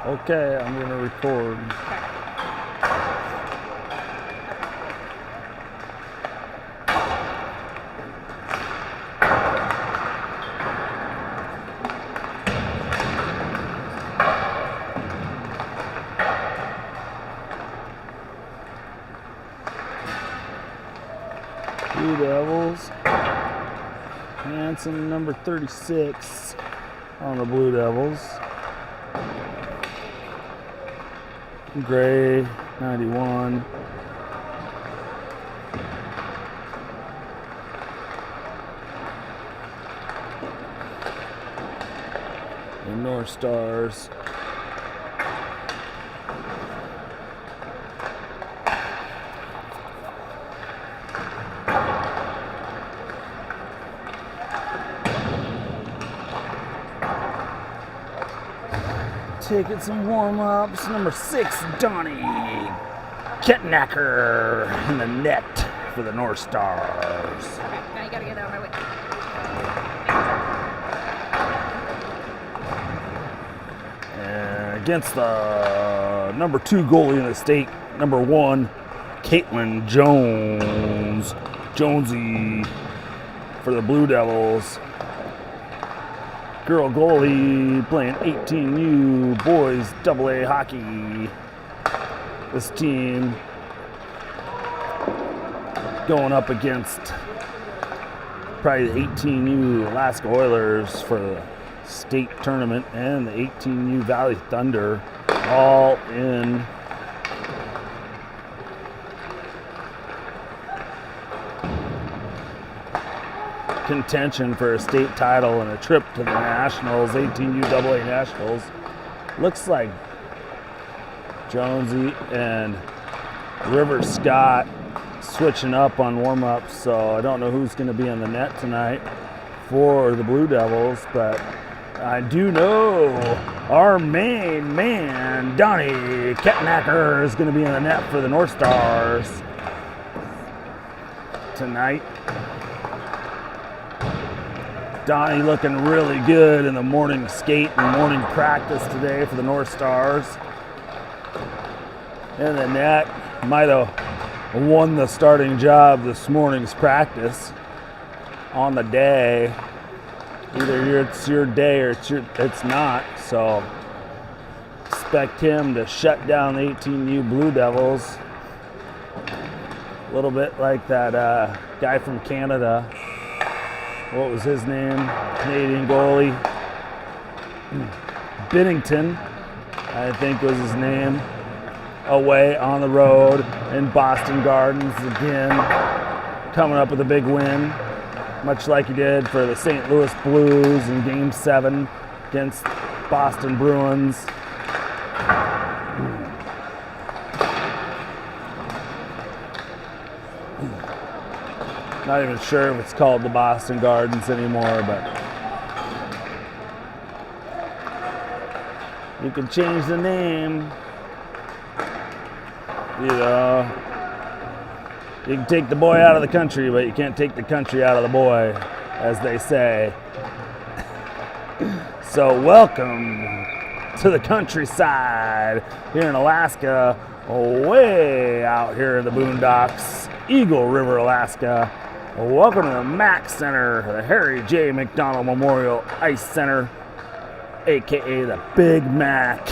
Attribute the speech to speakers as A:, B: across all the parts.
A: Okay, I'm gonna record. Blue Devils. Hanson, number 36 on the Blue Devils. Gray, 91. The North Stars. Taking some warm-ups. Number 6, Donnie Ketnacker in the net for the North Stars.
B: Okay, now you gotta get out of my way.
A: And against the number 2 goalie in the state, number 1, Caitlin Jones. Jonesy for the Blue Devils. Girl goalie playing 18U boys AA hockey. This team going up against probably the 18U Alaska Oilers for the state tournament and the 18U Valley Thunder, all in contention for a state title and a trip to the Nationals, 18U AA Nationals. Looks like Jonesy and River Scott switching up on warm-ups, so I don't know who's going to be in the net tonight for the Blue Devils, but I do know our main man, Donnie Ketnacker, is going to be in the net for the North Stars tonight. Donnie looking really good in the morning skate and morning practice today for the North Stars. In the net, might have won the starting job this morning's practice on the day. Either it's your day or it's not, so expect him to shut down the 18U Blue Devils. A little bit like that guy from Canada. What was his name? Canadian goalie. Binnington, I think was his name. Away on the road in Boston Gardens again. Coming up with a big win, much like he did for the St. Louis Blues in Game 7 against Boston Bruins. Not even sure if it's called the Boston Gardens anymore, but you can change the name. You know, you can take the boy out of the country, but you can't take the country out of the boy, as they say. So welcome to the countryside here in Alaska, way out here in the boondocks, Eagle River, Alaska. Welcome to the MAC Center, the Harry J. McDonald Memorial Ice Center, aka the Big Mac.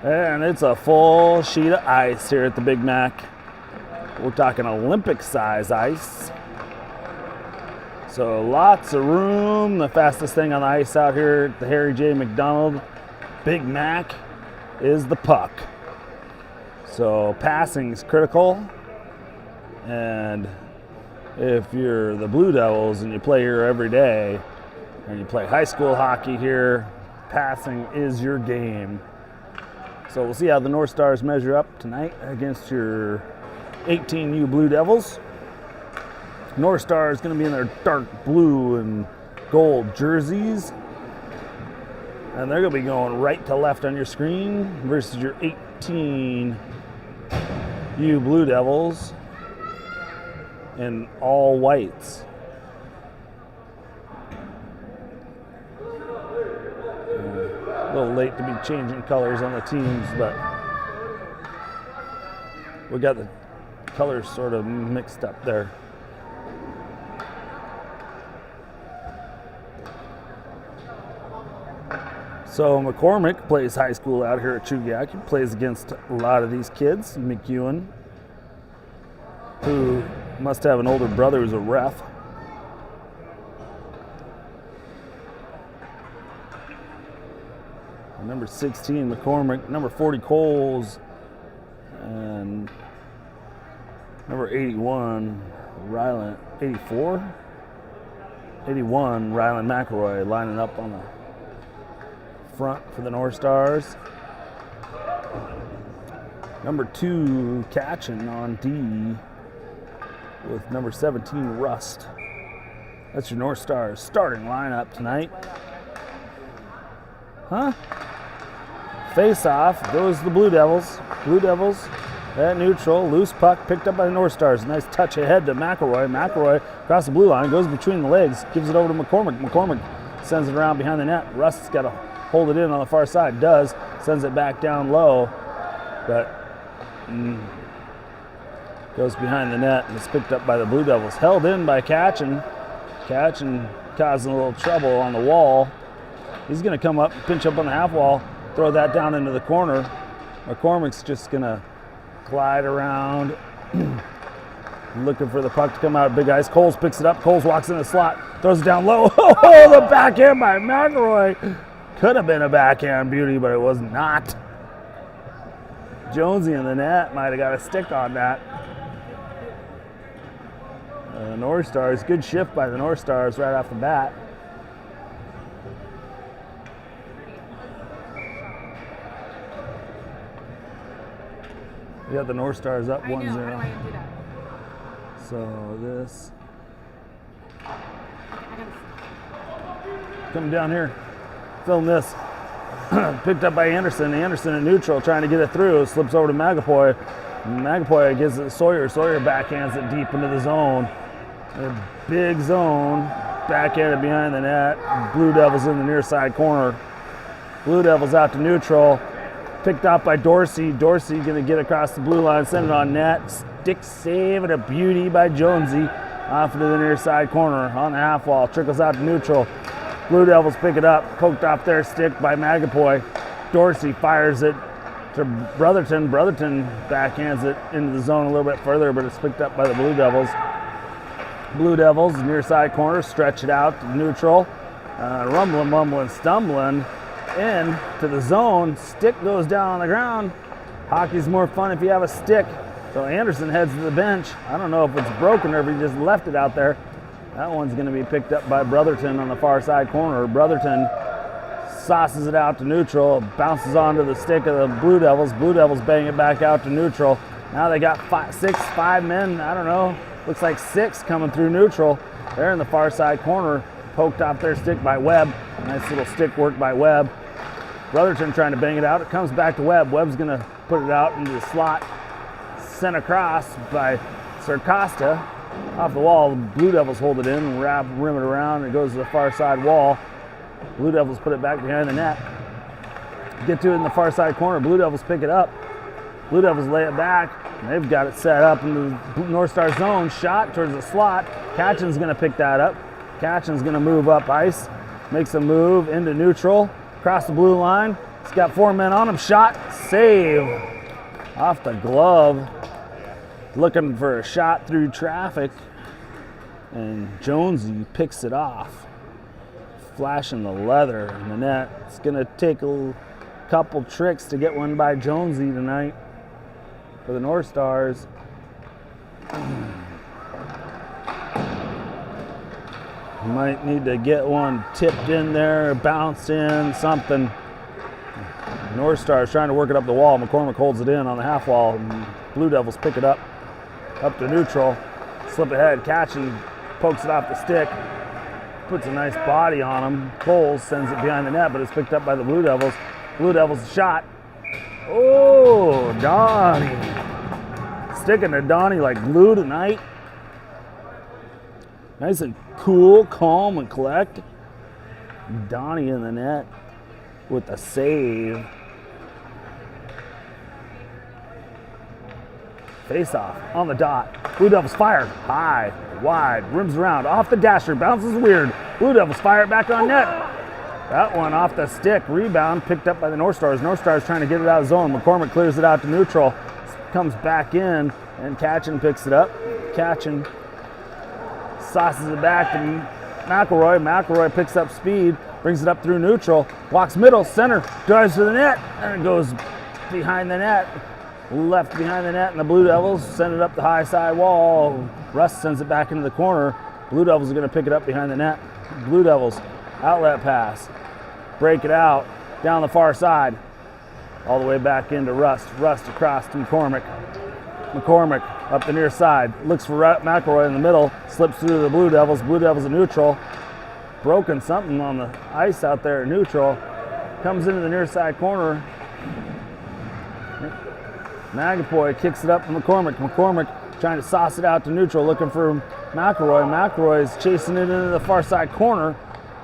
A: And it's a full sheet of ice here at the Big Mac. We're talking Olympic size ice. So lots of room. The fastest thing on the ice out here at the Harry J. McDonald Big Mac is the puck. So passing is critical, and if you're the Blue Devils and you play here every day, and you play high school hockey here, passing is your game. So we'll see how the North Stars measure up tonight against your 18U Blue Devils. North Star is going to be in their dark blue and gold jerseys, and they're going to be going right to left on your screen versus your 18U Blue Devils in all whites. little late to be changing colors on the teams, but we got the colors sort of mixed up there. So McCormick plays high school out here at Chugach. He plays against a lot of these kids. McEwen, who must have an older brother who's a ref. Number 16, McCormick. Number 40, Coles. And number 81, Ryland. 84? 81, Ryland McElroy lining up on the front for the North Stars. Number 2, Catchin on D with number 17, Rust. That's your North Stars starting lineup tonight. Huh? Face off goes the Blue Devils. Blue Devils at neutral. Loose puck picked up by the North Stars. Nice touch ahead to McElroy. McElroy across the blue line, goes between the legs, gives it over to McCormick. McCormick sends it around behind the net. Rust's got to hold it in on the far side. Does. Sends it back down low. But goes behind the net and it's picked up by the Blue Devils. Held in by Catchin. Catchin causing a little trouble on the wall. He's going to come up, pinch up on the half wall, throw that down into the corner. McCormick's just going to glide around, looking for the puck to come out of big ice. Coles picks it up. Coles walks in the slot, throws it down low. Oh, the backhand by McElroy. Could have been a backhand beauty, but it was not. Jonesy in the net might have got a stick on that. North Stars, good shift by the North Stars right off the bat. We got the North Stars up 1-0.
B: How do I do that?
A: So this. Come down here. Film this. Picked up by Anderson. Anderson in neutral trying to get it through. Slips over to Magapoy. Magapoy gives it to Sawyer. Sawyer backhands it deep into the zone. A big zone. Backhanded behind the net. Blue Devils in the near side corner. Blue Devils out to neutral. Picked up by Dorsey. Dorsey going to get across the blue line, send it on net. Stick save and a beauty by Jonesy. Off into the near side corner on the half wall. Trickles out to neutral. Blue Devils pick it up. Poked off their stick by Magapoy. Dorsey fires it to Brotherton. Brotherton backhands it into the zone a little bit further, but it's picked up by the Blue Devils. Blue Devils, near side corner, stretch it out to neutral. Rumbling, mumbling, stumbling in to the zone. Stick goes down on the ground. Hockey's more fun if you have a stick. So Anderson heads to the bench. I don't know if it's broken or if he just left it out there. That one's going to be picked up by Brotherton on the far side corner. Brotherton sauces it out to neutral, bounces onto the stick of the Blue Devils. Blue Devils bang it back out to neutral. Now they got five men, I don't know, looks like 6 coming through neutral. They're in the far side corner, poked off their stick by Webb. Nice little stick work by Webb. Brotherton trying to bang it out. It comes back to Webb. Webb's going to put it out into the slot. Sent across by Sarcosta. Off the wall, the Blue Devils hold it in and rim it around. It goes to the far side wall. Blue Devils put it back behind the net. Get to it in the far side corner. Blue Devils pick it up. Blue Devils lay it back. They've got it set up in the North Star zone. Shot towards the slot. Catchin's going to pick that up. Catchin's going to move up ice. Makes a move into neutral. Across the blue line. He's got 4 men on him. Shot. Save. Off the glove. Looking for a shot through traffic. And Jonesy picks it off. Flashing the leather in the net. It's going to take a couple tricks to get one by Jonesy tonight for the North Stars. Might need to get one tipped in there, bounced in, something. North Stars trying to work it up the wall. McCormick holds it in on the half wall. Blue Devils pick it up to neutral. Slip ahead, Catchin pokes it off the stick. Puts a nice body on him. Coles sends it behind the net, but it's picked up by the Blue Devils. Blue Devils shot. Oh, Donnie. Sticking to Donnie like glue tonight. Nice and cool, calm, and collect. Donnie in the net. with the save. Face off on the dot. Blue Devils fire. High, wide, rims around, off the dasher, bounces weird. Blue Devils fire it back on net. That one off the stick. Rebound picked up by the North Stars. North Stars trying to get it out of zone. McCormick clears it out to neutral. Comes back in, and Catchin picks it up. Catchin sauces it back to McElroy. McElroy picks up speed, brings it up through neutral, walks middle, center, drives to the net, and it goes behind the net. Left behind the net, and the Blue Devils send it up the high side wall. Russ sends it back into the corner. Blue Devils are going to pick it up behind the net. Blue Devils, outlet pass. Break it out, down the far side. All the way back into Rust. Rust across to McCormick. McCormick up the near side. Looks for McElroy in the middle. Slips through the Blue Devils. Blue Devils at neutral. Broken something on the ice out there at neutral. Comes into the near side corner. Magapoy kicks it up to McCormick. McCormick trying to sauce it out to neutral, looking for McElroy. McElroy's chasing it into the far side corner.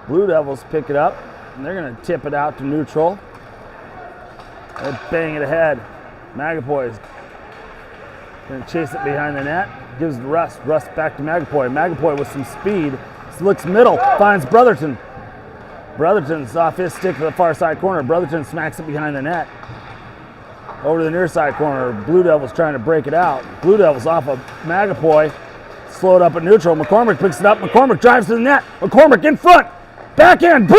A: Blue Devils pick it up, and they're going to tip it out to neutral. They bang it ahead. Magapoy's going to chase it behind the net. Gives it to Rust. Rust back to Magapoy. Magapoy with some speed. Looks middle, finds Brotherton. Brotherton's off his stick to the far side corner. Brotherton smacks it behind the net. Over to the near side corner. Blue Devils trying to break it out. Blue Devils off of Magapoy. Slowed up at neutral. McCormick picks it up. McCormick drives to the net. McCormick in front. Backhand. Booty!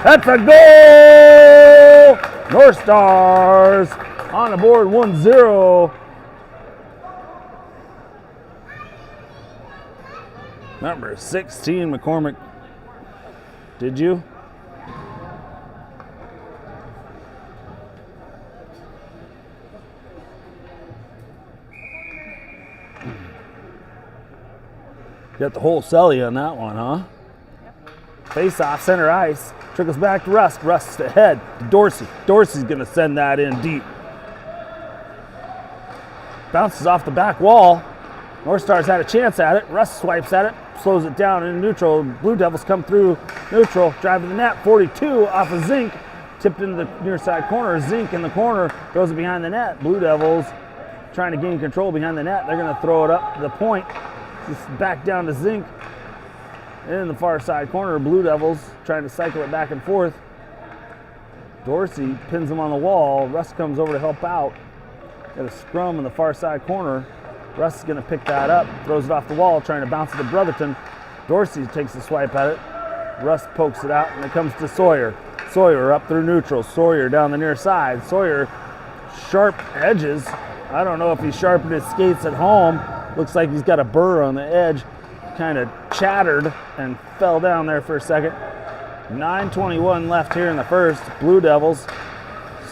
A: That's a goal! North Stars on the board 1-0. Number 16, McCormick. Did you? Got the whole celly on that one, huh?
B: Yep.
A: Face off, center ice. Trickles back to Rust. Rust ahead to Dorsey. Dorsey's going to send that in deep. Bounces off the back wall. North Stars had a chance at it. Rust swipes at it, slows it down in neutral. Blue Devils come through neutral, drive to the net. 42 off of Zink, tipped into the near side corner. Zink in the corner, throws it behind the net. Blue Devils trying to gain control behind the net. They're going to throw it up to the point. Just back down to Zink. In the far side corner, Blue Devils trying to cycle it back and forth. Dorsey pins him on the wall. Russ comes over to help out. Got a scrum in the far side corner. Russ is going to pick that up, throws it off the wall, trying to bounce it to Brotherton. Dorsey takes a swipe at it. Russ pokes it out, and it comes to Sawyer. Sawyer up through neutral. Sawyer down the near side. Sawyer, sharp edges. I don't know if he sharpened his skates at home. Looks like he's got a burr on the edge. Kind of chattered and fell down there for a second. 9:21 left here in the first. Blue Devils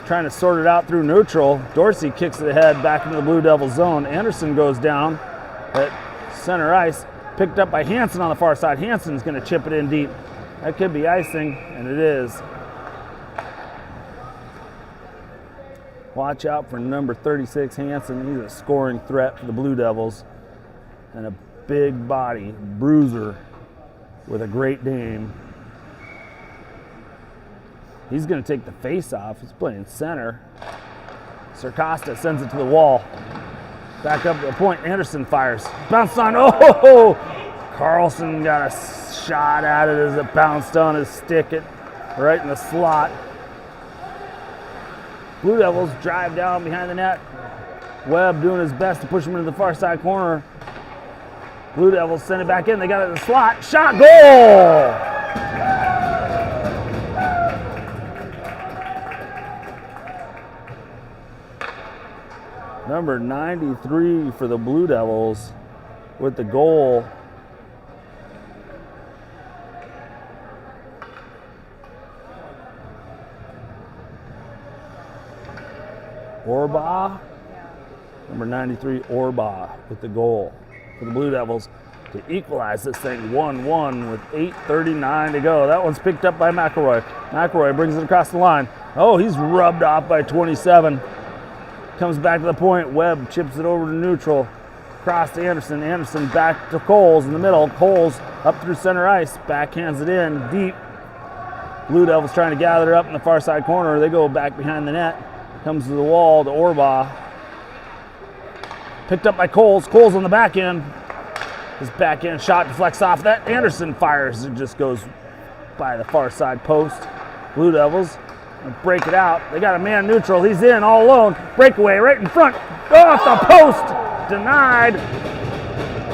A: trying to sort it out through neutral. Dorsey kicks it ahead back into the Blue Devil zone. Anderson goes down at center ice. Picked up by Hansen on the far side. Hansen's going to chip it in deep. That could be icing, and it is. Watch out for number 36, Hansen. He's a scoring threat for the Blue Devils. And a big body, bruiser with a great name. He's going to take the face off. He's playing center. Sarcosta sends it to the wall. Back up to the point. Anderson fires. Bounced on. Oh! Carlson got a shot at it as it bounced on his stick right in the slot. Blue Devils drive down behind the net. Webb doing his best to push him into the far side corner. Blue Devils send it back in. They got it in the slot. Shot, goal! Number 93 for the Blue Devils with the goal. Orbaugh. Number 93, Orbaugh with the goal for the Blue Devils to equalize this thing 1-1 with 8:39 to go. That one's picked up by McElroy. McElroy brings it across the line. Oh, he's rubbed off by 27. Comes back to the point. Webb chips it over to neutral. Cross to Anderson. Anderson back to Coles in the middle. Coles up through center ice. Backhands it in deep. Blue Devils trying to gather it up in the far side corner. They go back behind the net. Comes to the wall to Orbaugh. Picked up by Coles. Coles on the back end. His backhand shot deflects off that. Anderson fires. It just goes by the far side post. Blue Devils break it out. They got a man neutral. He's in all alone. Breakaway right in front. Off the post. Denied.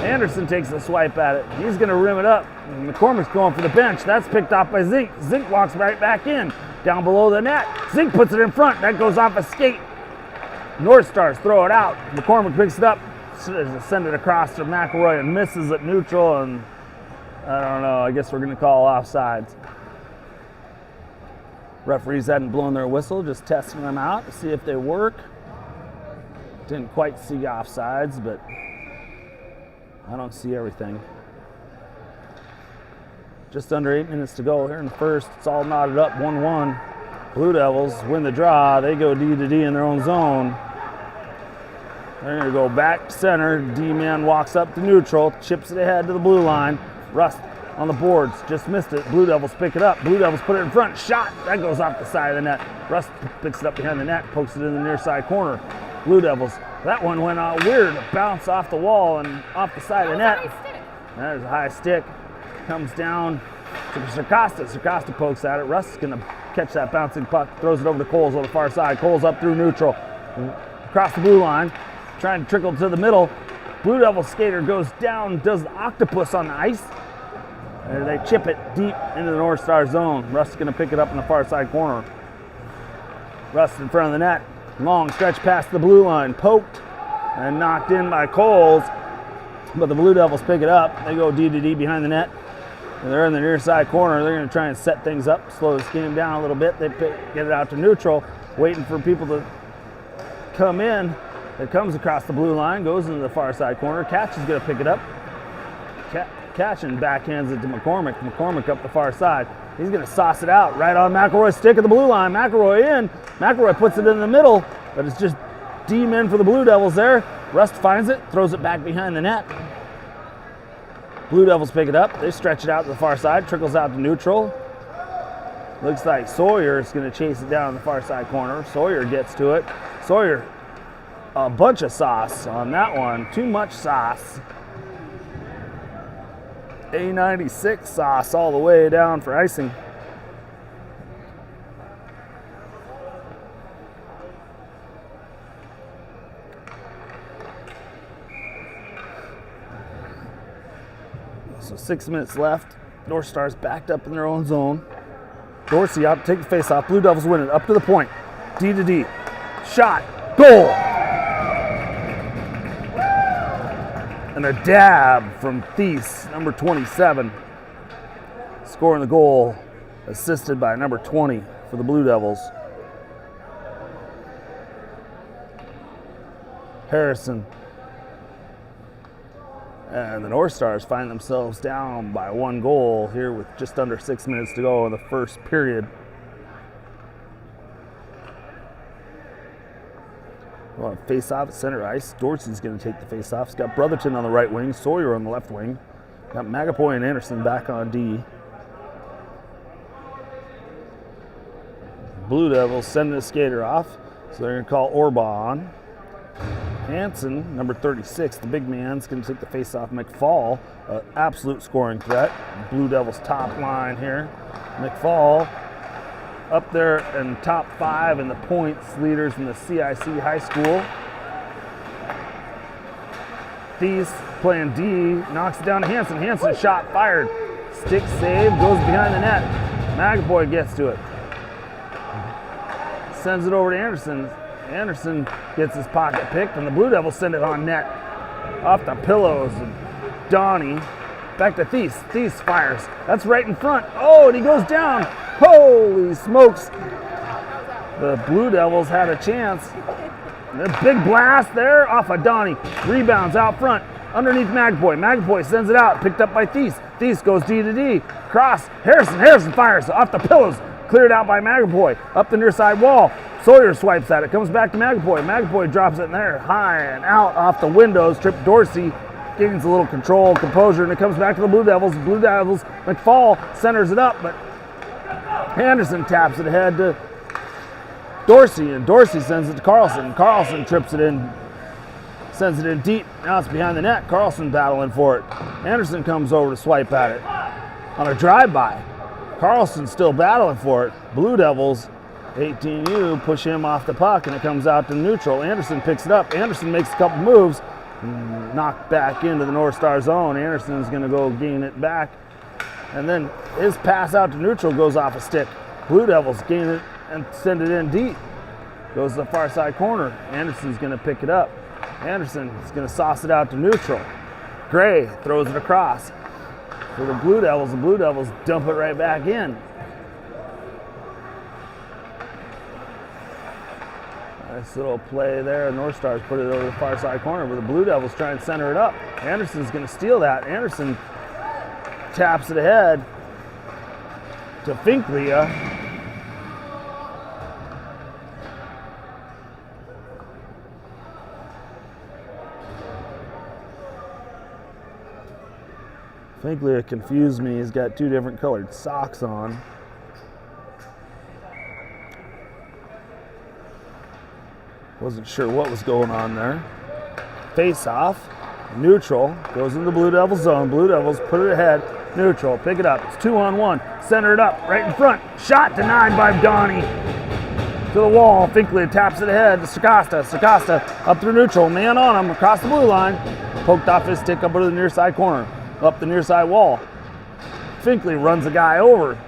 A: Anderson takes a swipe at it. He's going to rim it up. McCormick's going for the bench. That's picked off by Zink. Zink walks right back in. Down below the net. Zink puts it in front. That goes off a skate. North Stars throw it out. McCormick picks it up. Send it across to McElroy and misses at neutral, and I don't know, I guess we're going to call offsides. Referees hadn't blown their whistle, just testing them out to see if they work. Didn't quite see offsides, but I don't see everything. Just under 8 minutes to go here in the first. It's all knotted up, 1-1. Blue Devils win the draw. They go D to D in their own zone. They're going to go back to center. D-man walks up to neutral, chips it ahead to the blue line. Rust on the boards, just missed it. Blue Devils pick it up. Blue Devils put it in front. Shot. That goes off the side of the net. Rust picks it up behind the net, pokes it in the near side corner. Blue Devils. That one went out weird. Bounce off the wall and off the side of the net. There's a high stick. Comes down to Sarcosta. Sarcosta pokes at it. Rust is going to catch that bouncing puck. Throws it over to Coles on the far side. Coles up through neutral. Across the blue line. Trying to trickle to the middle. Blue Devil skater goes down, does the octopus on the ice. And they chip it deep into the North Star zone. Rust's going to pick it up in the far side corner. Rust in front of the net. Long stretch past the blue line. Poked and knocked in by Coles. But the Blue Devils pick it up. They go D to D behind the net. And they're in the near side corner. They're going to try and set things up, slow this game down a little bit. They get it out to neutral, waiting for people to come in. It comes across the blue line, goes into the far side corner. Catch is going to pick it up. Catch and backhands it to McCormick. McCormick up the far side. He's going to sauce it out right on McElroy's stick at the blue line. McElroy in. McElroy puts it in the middle, but it's just D-men for the Blue Devils there. Rust finds it, throws it back behind the net. Blue Devils pick it up. They stretch it out to the far side, trickles out to neutral. Looks like Sawyer is going to chase it down the far side corner. Sawyer gets to it. Sawyer, a bunch of sauce on that one. Too much sauce. A96 sauce all the way down for icing. So 6 minutes left. North Stars backed up in their own zone. Dorsey out to take the face off. Blue Devils win it up to the point. D to D. Shot. Goal. And a dab from Thies, number 27. Scoring the goal, assisted by number 20 for the Blue Devils. Harrison. And the North Stars find themselves down by 1 goal here with just under 6 minutes to go in the first period. Well, face off at center ice. Dorsey's going to take the face off. He's got Brotherton on the right wing, Sawyer on the left wing. Got Magapoy and Anderson back on D. Blue Devils sending a skater off, so they're going to call Orbaugh on. Hanson, number 36, the big man's going to take the face off. McFall, an absolute scoring threat. Blue Devils top line here. McFall up there in top 5 in the points leaders in the CIC high school. Thies playing D, knocks it down to Hanson. Hanson shot fired. Stick save, goes behind the net. Magapoy gets to it. Sends it over to Anderson. Anderson gets his pocket picked, and the Blue Devils send it on net. Off the pillows of Donnie. Back to Thies. Thies fires. That's right in front. Oh, and he goes down. Holy smokes. The Blue Devils had a chance. A big blast there off of Donnie. Rebounds out front. Underneath Magapoy. Magapoy sends it out. Picked up by Thies. Thies goes D to D. Cross. Harrison. Harrison fires off the pillows. Cleared out by Magapoy. Up the near side wall. Sawyer swipes at it. Comes back to Magapoy. Magapoy drops it in there. High and out off the windows. Tripped Dorsey. Gains a little control, composure, and it comes back to the Blue Devils. Blue Devils, McFall centers it up, but Anderson taps it ahead to Dorsey, and Dorsey sends it to Carlson. Carlson trips it in, sends it in deep. Now it's behind the net. Carlson battling for it. Anderson comes over to swipe at it on a drive-by. Carlson still battling for it. Blue Devils, 18U, push him off the puck, and it comes out to neutral. Anderson picks it up. Anderson makes a couple moves, knocked back into the North Star zone. Anderson's going to go gain it back, and then his pass out to neutral goes off a stick. Blue Devils gain it and send it in deep. Goes to the far side corner. Anderson's going to pick it up. Anderson is going to sauce it out to neutral. Gray throws it across for the Blue Devils. The Blue Devils dump it right back in. Nice little play there. North Stars put it over the far side corner, but the Blue Devils try and center it up. Anderson's going to steal that. Anderson taps it ahead to Finklia. Finklia confused me. He's got two different colored socks on. Wasn't sure what was going on there. Face off. Neutral. Goes in the Blue Devils zone. Blue Devils put it ahead. Neutral. Pick it up. It's 2-on-1. Center it up. Right in front. Shot denied by Donnie. To the wall. Finklia taps it ahead to Sakasta. Sakasta up through neutral. Man on him across the blue line. Poked off his stick up to the near side corner. Up the near side wall. Finklia runs the guy over.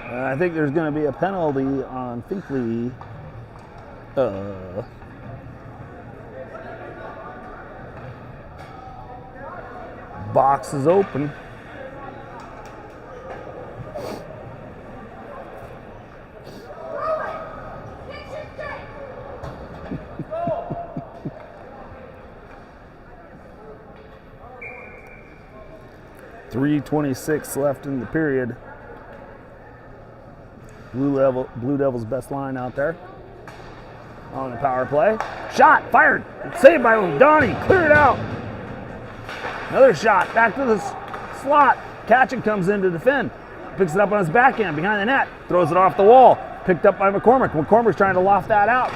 A: I think there's going to be a penalty on Finklia. Box is open. .326 left in the period. Blue Devils best line out there on the power play. Shot fired. Saved by Donnie. Cleared out. Another shot back to the slot. Katchen comes in to defend. Picks it up on his backhand behind the net. Throws it off the wall. Picked up by McCormick. McCormick's trying to loft that out.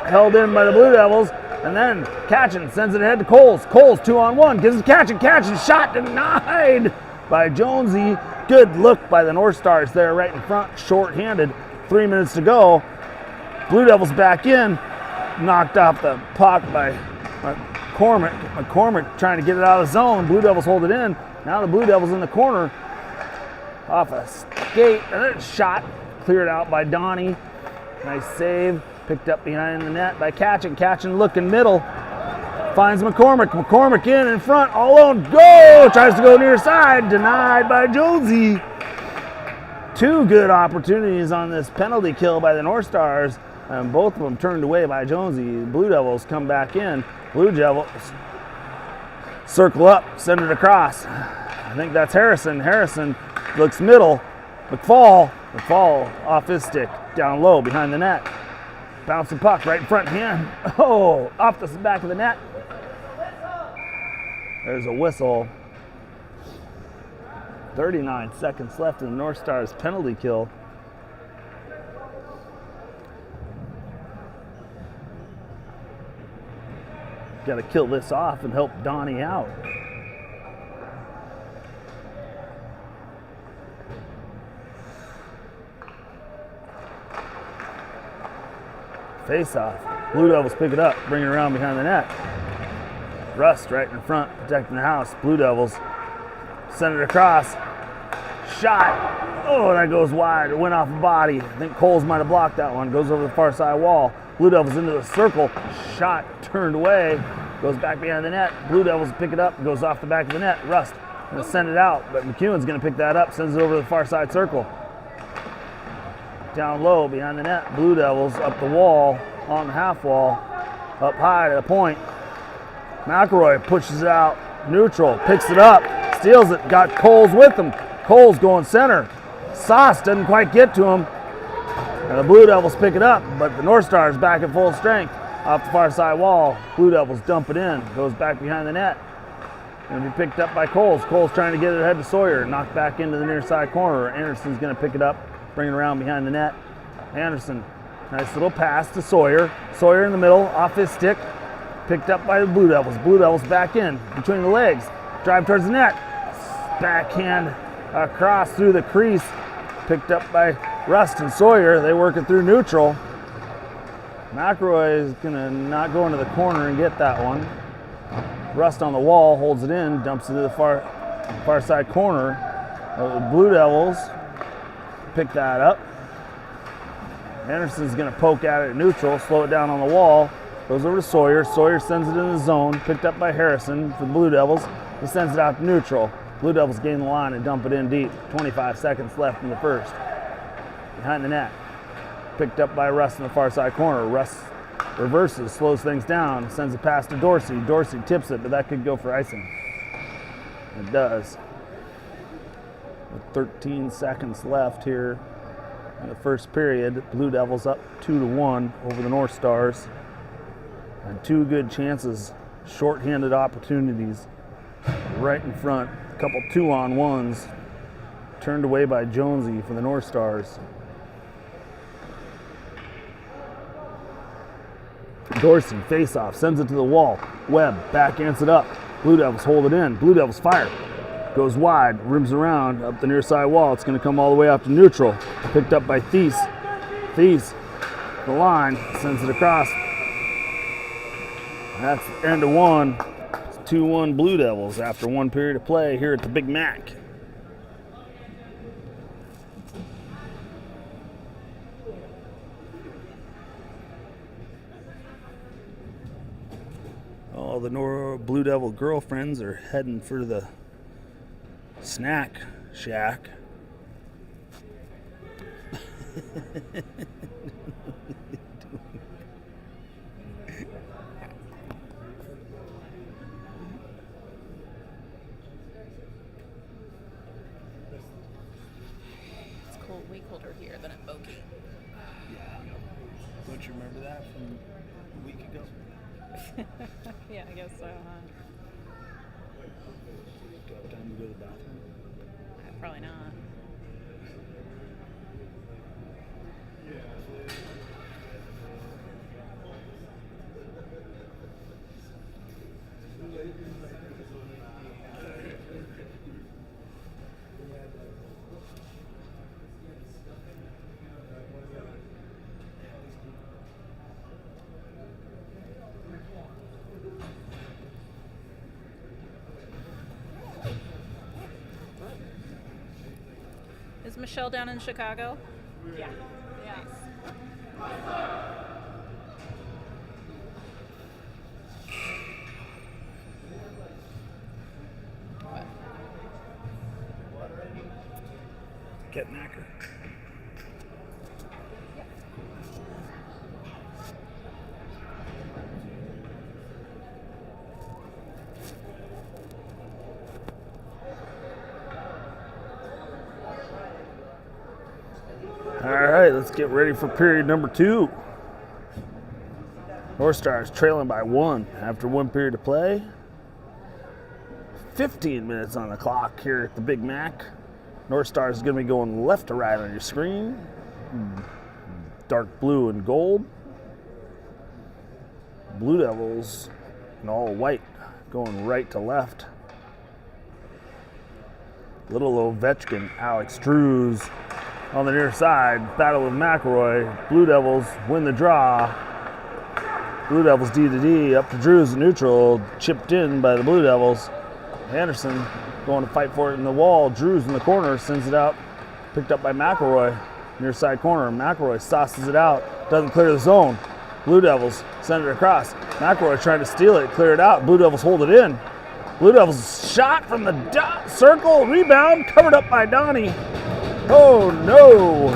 A: Held in by the Blue Devils. And then Katchen sends it ahead to Coles. Coles 2-on-1. Gives it to Katchen. Katchen shot denied by Jonesy. Good look by the North Stars there right in front. Short-handed. 3 minutes to go. Blue Devils back in. Knocked off the puck by McCormick. McCormick trying to get it out of the zone. Blue Devils hold it in. Now the Blue Devils in the corner. Off a skate. And then shot. Cleared out by Donnie. Nice save. Picked up behind the net by Katchen. Katchen looking middle. Finds McCormick. McCormick in front. All alone. Go! Tries to go near side. Denied by Jonesy. Two good opportunities on this penalty kill by the North Stars. And both of them turned away by Jonesy. Blue Devils come back in. Blue Devils circle up. Send it across. I think that's Harrison. Harrison looks middle. McFall off his stick. Down low behind the net. Bouncing puck right in front hand. Oh, off the back of the net. There's a whistle. 39 seconds left in the North Stars penalty kill. Got to kill this off and help Donnie out. Face off. Blue Devils pick it up, bring it around behind the net. Rust right in front, protecting the house. Blue Devils send it across. Shot. Oh, that goes wide. It went off the body. I think Coles might have blocked that one. Goes over the far side wall. Blue Devils into the circle. Shot turned away. Goes back behind the net. Blue Devils pick it up. Goes off the back of the net. Rust going to send it out, but McEwen's going to pick that up. Sends it over the far side circle. Down low behind the net. Blue Devils up the wall, on the half wall, up high to the point. McElroy pushes it out. Neutral. Picks it up. Steals it. Got Coles with him. Coles going center. Sauce doesn't quite get to him. And the Blue Devils pick it up, but the North Stars back at full strength. Off the far side wall. Blue Devils dump it in. Goes back behind the net. Going to be picked up by Coles. Coles trying to get it ahead to Sawyer. Knocked back into the near side corner. Anderson's going to pick it up, bring it around behind the net. Anderson, nice little pass to Sawyer. Sawyer in the middle, off his stick. Picked up by the Blue Devils. Blue Devils back in, between the legs. Drive towards the net. Backhand across through the crease. Picked up by Rust and Sawyer. They work it through neutral. McElroy is going to not go into the corner and get that one. Rust on the wall, holds it in, dumps it to the far side corner. The Blue Devils pick that up. Anderson's going to poke at it neutral, slow it down on the wall. Goes over to Sawyer. Sawyer sends it in the zone, picked up by Harrison for the Blue Devils. He sends it out to neutral. Blue Devils gain the line and dump it in deep. 25 seconds left in the first. Behind the net. Picked up by Russ in the far side corner. Russ reverses, slows things down, sends it past to Dorsey. Dorsey tips it, but that could go for icing. It does. With 13 seconds left here in the first period, Blue Devils up 2-1 over the North Stars. And two good chances, short-handed opportunities right in front. A couple 2-on-1s turned away by Jonesy for the North Stars. Dorsey, face-off, sends it to the wall. Webb backhands it up. Blue Devils hold it in. Blue Devils fire. Goes wide, rims around, up the near side wall. It's going to come all the way out to neutral. Picked up by Thies. Thies, the line, sends it across. That's the end of one. It's 2-1 Blue Devils after one period of play here at the Big Mac. All the Blue Devil girlfriends are heading for the snack shack.
B: It's cold, way colder here than at Bokie.
A: Don't you remember that from a week ago?
B: Yeah, I guess so, huh?
A: Do I have time to go to the bathroom?
B: Probably not. Is Michelle down in Chicago? Yeah. Nice.
A: Get knacker. All right, let's get ready for period number 2. North Stars trailing by 1 after one period of play. 15 minutes on the clock here at the Big Mac. North Stars is going to be going left to right on your screen. Dark blue and gold. Blue Devils in all white going right to left. Little Ovechkin, Alex Drews on the near side. Battle with McElroy. Blue Devils win the draw. Blue Devils D to D up to Drews in neutral. Chipped in by the Blue Devils. Anderson going to fight for it in the wall. Drews in the corner, sends it out. Picked up by McElroy, near side corner. McElroy sauces it out, doesn't clear the zone. Blue Devils send it across. McElroy trying to steal it, clear it out. Blue Devils hold it in. Blue Devils shot from the dot circle, rebound, covered up by Donnie. Oh no!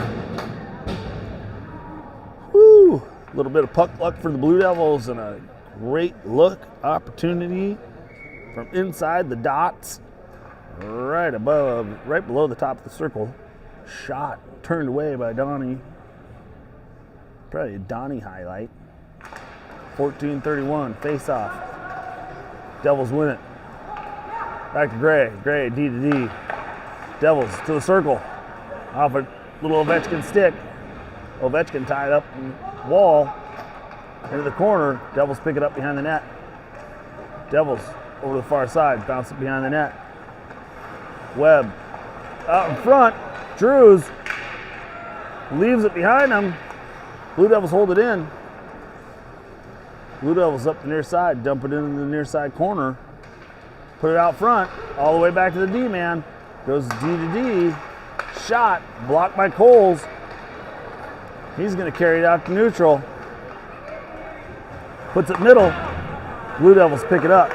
A: Woo! A little bit of puck luck for the Blue Devils and a great look opportunity from inside the dots, right below the top of the circle. Shot turned away by Donnie. Probably a Donnie highlight. 14-31, face off. Devils win it. Back to Gray. Gray, D to D. Devils to the circle. Off a little Ovechkin stick. Ovechkin tied up in the wall. Into the corner. Devils pick it up behind the net. Devils over the far side. Bounce it behind the net. Webb out in front. Drews leaves it behind him. Blue Devils hold it in. Blue Devils up the near side. Dump it into the near side corner. Put it out front. All the way back to the D-man. Goes D to D. Shot. Blocked by Coles. He's going to carry it out to neutral. Puts it middle. Blue Devils pick it up.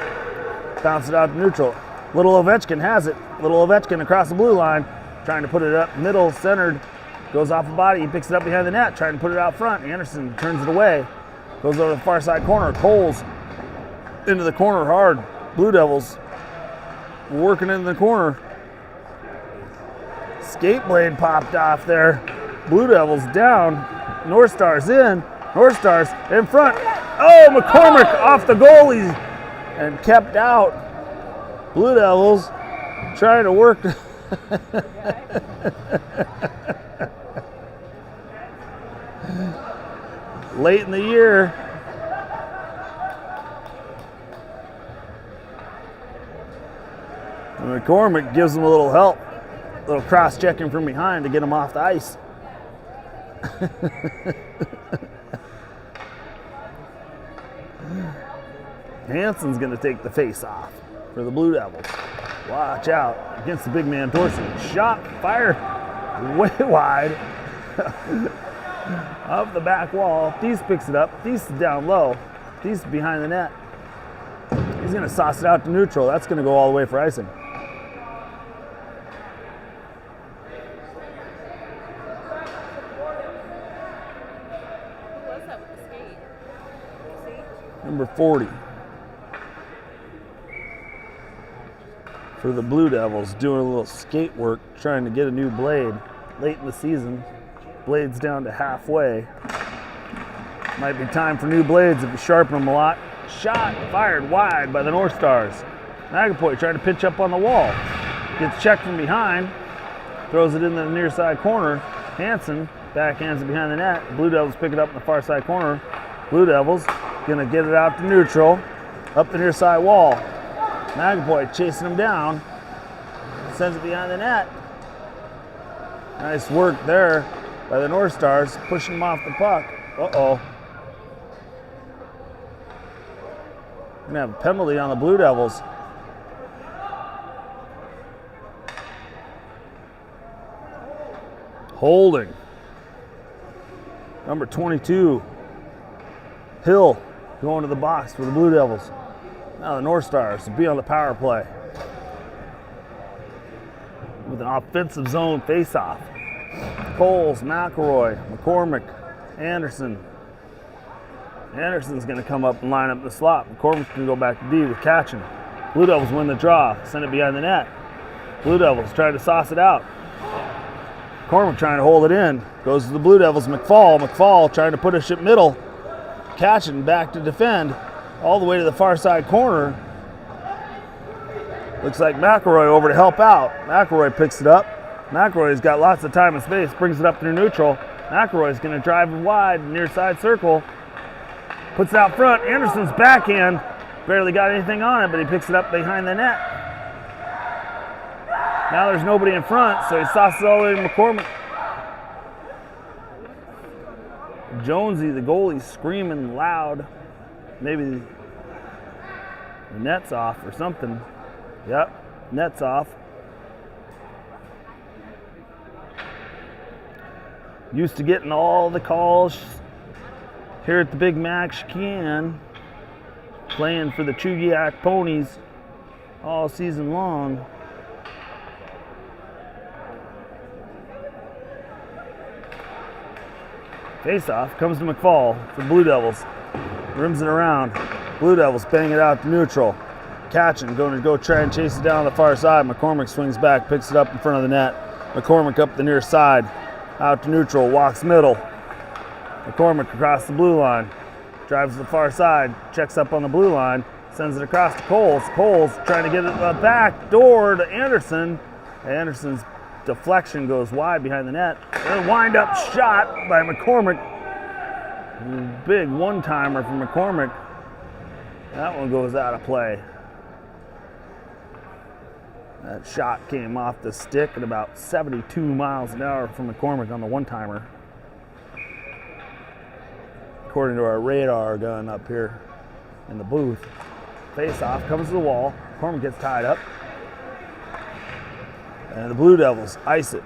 A: Bounce it out to neutral. Little Ovechkin has it. Little Ovechkin across the blue line. Trying to put it up middle, centered. Goes off the body. He picks it up behind the net. Trying to put it out front. Anderson turns it away. Goes over the far side corner. Coles into the corner hard. Blue Devils working in the corner. Skate blade popped off there. Blue Devils down. North Stars in. North Stars in front. Oh, McCormick off the goalie and kept out. Blue Devils trying to work. Late in the year. And McCormick gives them a little help. A little cross-checking from behind to get them off the ice. Hansen's going to take the face off for the Blue Devils. Watch out against the big man Dorsey. Shot fired way wide off the back wall. Thies picks it up. Thies is down low. Thies is behind the net. He's going to sauce it out to neutral. That's going to go all the way for icing.
B: Who was that with the skate? See?
A: Number 40. For the Blue Devils, doing a little skate work, trying to get a new blade late in the season. Blade's down to halfway. Might be time for new blades if you sharpen them a lot. Shot fired wide by the North Stars. Magapoy trying to pitch up on the wall. Gets checked from behind. Throws it in the near side corner. Hansen backhands it behind the net. Blue Devils pick it up in the far side corner. Blue Devils gonna get it out to neutral. Up the near side wall. Magapoy chasing him down. Sends it behind the net. Nice work there by the North Stars, pushing him off the puck. Uh-oh. Gonna have a penalty on the Blue Devils. Holding. Number 22, Hill, going to the box for the Blue Devils. Now the North Stars will be on the power play with an offensive zone face-off. Coles, McElroy, McCormick, Anderson. Anderson's going to come up and line up the slot. McCormick's going to go back to D with Katchen. Blue Devils win the draw, send it behind the net. Blue Devils try to sauce it out. McCormick trying to hold it in. Goes to the Blue Devils, McFall. McFall trying to put a ship middle. Katchen back to defend. All the way to the far side corner. Looks like McElroy over to help out. McElroy picks it up. McElroy's got lots of time and space, brings it up through neutral. McElroy's going to drive it wide, near side circle. Puts it out front. Anderson's backhand. Barely got anything on it, but he picks it up behind the net. Now there's nobody in front, so he sauces all the way to McCormick. Jonesy, the goalie, screaming loud. Maybe the net's off or something. Yep, net's off. Used to getting all the calls here at the Big Mac Chicane, playing for the Chugiak Ponies all season long. Face-off comes to McFall for Blue Devils. Rims it around. Blue Devils bang it out to neutral. Katchen going to go try and chase it down the far side. McCormick swings back, picks it up in front of the net. McCormick up the near side. Out to neutral, walks middle. McCormick across the blue line. Drives to the far side, checks up on the blue line. Sends it across to Coles. Coles trying to get it back door to Anderson. Anderson's deflection goes wide behind the net. A wind-up shot by McCormick. Big one-timer from McCormick. That one goes out of play. That shot came off the stick at about 72 miles an hour from McCormick on the one-timer. According to our radar gun up here in the booth. Face-off, comes to the wall. McCormick gets tied up. And the Blue Devils ice it.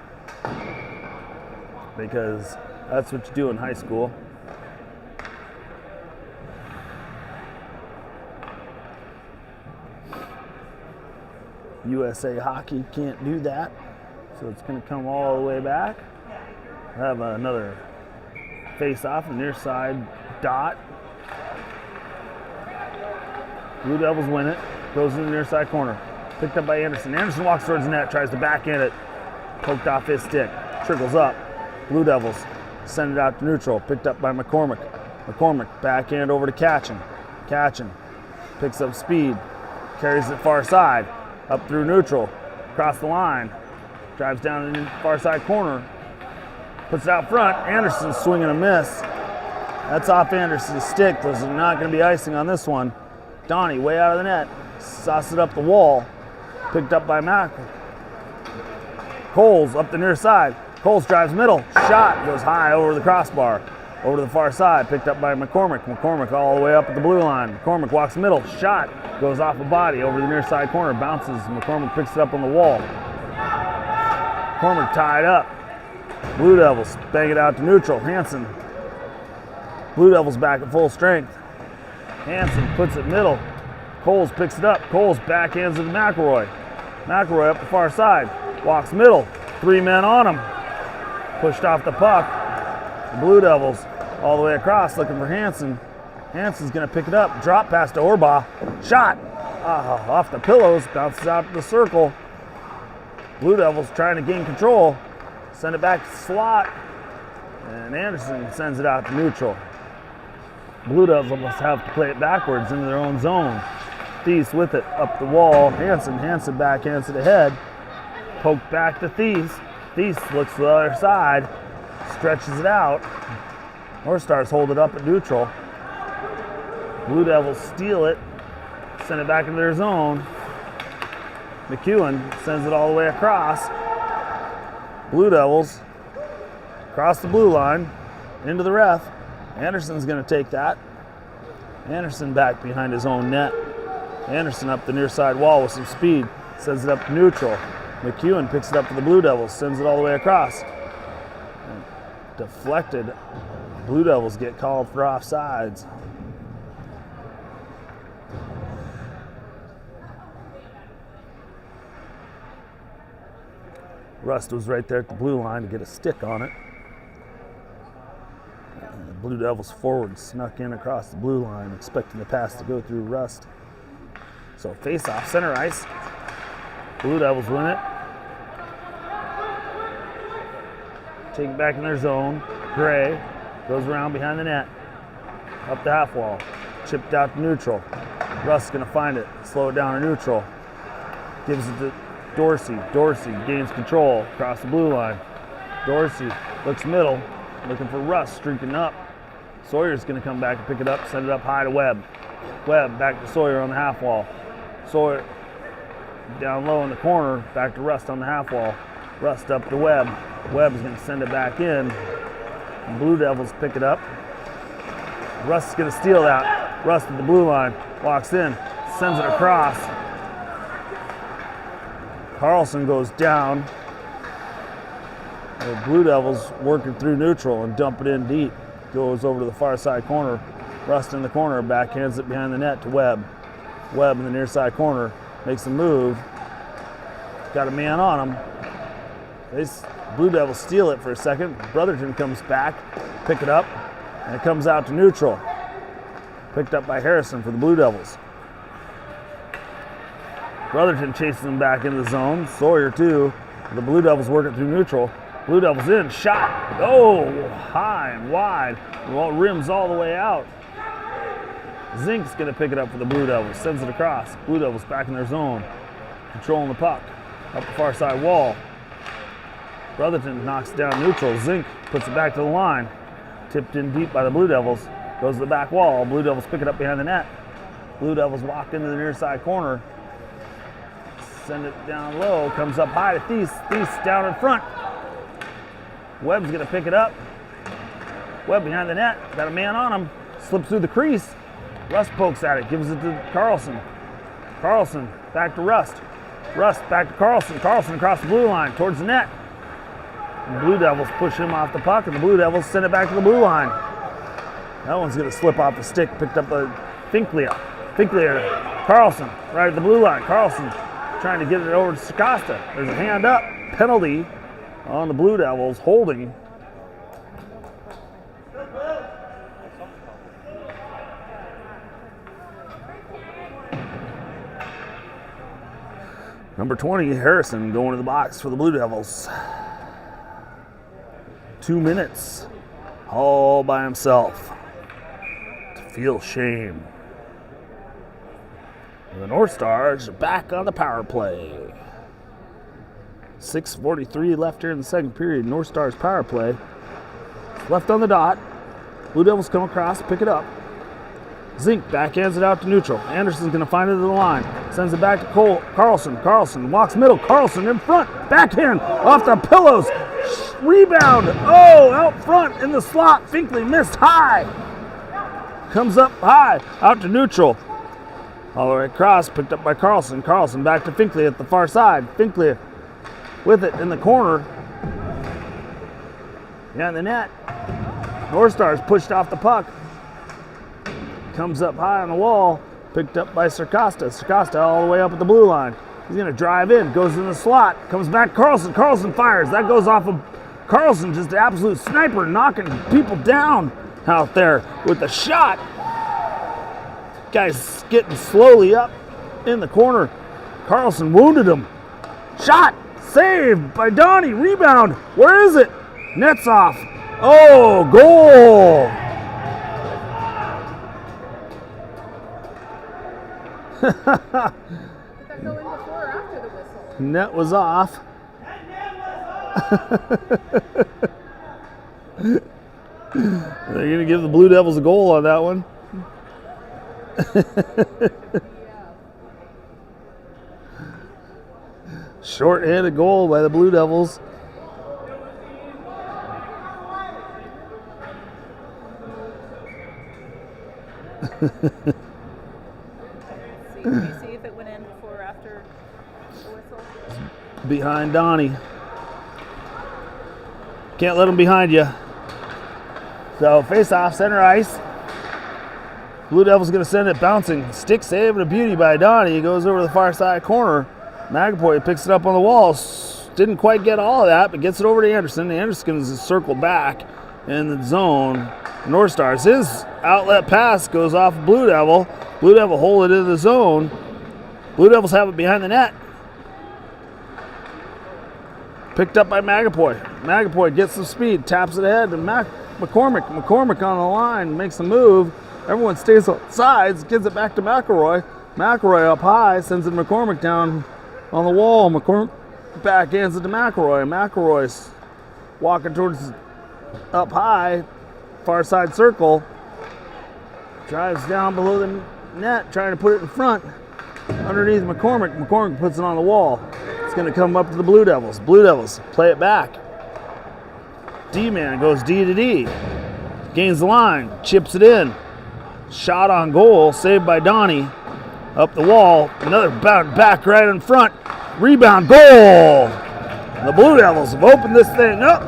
A: Because that's what you do in high school. USA Hockey can't do that. So it's going to come all the way back. We'll have another face-off, the near side dot. Blue Devils win it. Goes in the near side corner. Picked up by Anderson. Anderson walks towards the net, tries to backhand it. Poked off his stick. Trickles up. Blue Devils send it out to neutral. Picked up by McCormick. McCormick backhand over to Catchin. Catchin picks up speed. Carries it far side. Up through neutral. Across the line. Drives down in the far side corner. Puts it out front. Anderson swinging a miss. That's off Anderson's stick. Those are not going to be icing on this one. Donnie way out of the net. Sauced it up the wall. Picked up by Mack. Coles up the near side. Coles drives middle. Shot goes high over the crossbar. Over to the far side. Picked up by McCormick. McCormick all the way up at the blue line. McCormick walks middle. Shot goes off a body over the near side corner. Bounces. McCormick picks it up on the wall. McCormick tied up. Blue Devils bang it out to neutral. Hansen. Blue Devils back at full strength. Hansen puts it middle. Coles picks it up. Coles backhands it to McElroy. McElroy up the far side. Walks middle. 3 men on him. Pushed off the puck. The Blue Devils all the way across looking for Hansen. Hansen's going to pick it up. Drop pass to Orbaugh. Shot. Off the pillows. Bounces out to the circle. Blue Devils trying to gain control. Send it back to the slot. And Anderson sends it out to neutral. Blue Devils must have to play it backwards into their own zone. Thies with it up the wall. Hansen backhands it ahead. Poked back to Thies. Thies looks to the other side. Stretches it out. North Stars hold it up at neutral. Blue Devils steal it. Send it back into their zone. McEwen sends it all the way across. Blue Devils across the blue line into the ref. Anderson's going to take that. Anderson back behind his own net. Anderson up the near side wall with some speed. Sends it up to neutral. McEwen picks it up for the Blue Devils. Sends it all the way across. And deflected. Blue Devils get called for offsides. Rust was right there at the blue line to get a stick on it. And the Blue Devils forward snuck in across the blue line, expecting the pass to go through Rust. So face-off, center ice. Blue Devils win it. Take it back in their zone. Gray goes around behind the net. Up the half wall. Chipped out to neutral. Rust's going to find it. Slow it down to neutral. Gives it to Dorsey. Dorsey gains control across the blue line. Dorsey looks middle, looking for Rust, streaking up. Sawyer's going to come back and pick it up, send it up high to Webb. Webb back to Sawyer on the half wall. Sawyer down low in the corner, back to Rust on the half wall. Rust up to Webb. Webb's going to send it back in. Blue Devils pick it up. Rust's going to steal that. Rust at the blue line, walks in, sends it across. Carlson goes down. The Blue Devils working through neutral and dump it in deep. Goes over to the far side corner. Rust in the corner, backhands it behind the net to Webb. Webb in the near side corner makes a move. Got a man on him. Blue Devils steal it for a second. Brotherton comes back, pick it up, and it comes out to neutral. Picked up by Harrison for the Blue Devils. Brotherton chases him back into the zone. Sawyer too. The Blue Devils working through neutral. Blue Devils in, shot. Oh, high and wide. Well, rims all the way out. Zink's going to pick it up for the Blue Devils. Sends it across. Blue Devils back in their zone. Controlling the puck. Up the far side wall. Brotherton knocks it down neutral. Zink puts it back to the line. Tipped in deep by the Blue Devils. Goes to the back wall. Blue Devils pick it up behind the net. Blue Devils walk into the near side corner. Send it down low. Comes up high to Thies. Thies down in front. Webb's going to pick it up. Webb behind the net. Got a man on him. Slips through the crease. Rust pokes at it. Gives it to Carlson. Carlson back to Rust. Rust back to Carlson. Carlson across the blue line towards the net. The Blue Devils push him off the puck, and the Blue Devils send it back to the blue line. That one's going to slip off the stick. Picked up by Finklea. Finklea. Carlson right at the blue line. Carlson trying to get it over to Sakasta. There's a hand up. Penalty on the Blue Devils. Holding. Number 20, Harrison, going to the box for the Blue Devils. 2 minutes, all by himself, to feel shame. And the North Stars are back on the power play. 6:43 left here in the second period. North Stars power play. Left on the dot. Blue Devils come across, pick it up. Zink backhands it out to neutral. Anderson's going to find it at the line. Sends it back to Carlson. Carlson walks middle. Carlson in front. Backhand off the pillows. Rebound. Oh, out front in the slot. Finkley missed high. Comes up high. Out to neutral. All the way across. Picked up by Carlson. Carlson back to Finkley at the far side. Finkley with it in the corner. Behind the net. North Stars pushed off the puck. Comes up high on the wall, picked up by Sarcosta. Sarcosta all the way up at the blue line. He's going to drive in, goes in the slot, comes back Carlson. Carlson fires. That goes off of Carlson, just an absolute sniper, knocking people down out there with the shot. Guy's getting slowly up in the corner. Carlson wounded him. Shot, saved by Donnie. Rebound. Where is it? Net's off. Oh, goal.
B: Did that go in before or after the whistle?
A: Net was off. They're going to give the Blue Devils a goal on that one. Short-handed goal by the Blue Devils.
B: See if it went in before or after the whistle.
A: Behind Donnie. Can't let him behind you. So face off, center ice. Blue Devils going to send it bouncing. Stick save and a beauty by Donnie. He goes over to the far side corner. Magapoy picks it up on the wall. Didn't quite get all of that, but gets it over to Anderson. Anderson is circle back in the zone. North Stars. His outlet pass goes off Blue Devil. Blue Devil hold it in the zone. Blue Devils have it behind the net. Picked up by Magapoy. Magapoy gets some speed, taps it ahead to McCormick. McCormick on the line, makes a move. Everyone stays on sides, gives it back to McElroy. McElroy up high, sends it to McCormick down on the wall. McCormick backhands it to McElroy. McElroy's walking towards up high, far side circle. Drives down below the net, trying to put it in front. Underneath McCormick. McCormick puts it on the wall. It's going to come up to the Blue Devils. Blue Devils play it back. D-man goes D to D. Gains the line, chips it in. Shot on goal, saved by Donnie. Up the wall, another bound back right in front. Rebound, goal! The Blue Devils have opened this thing up.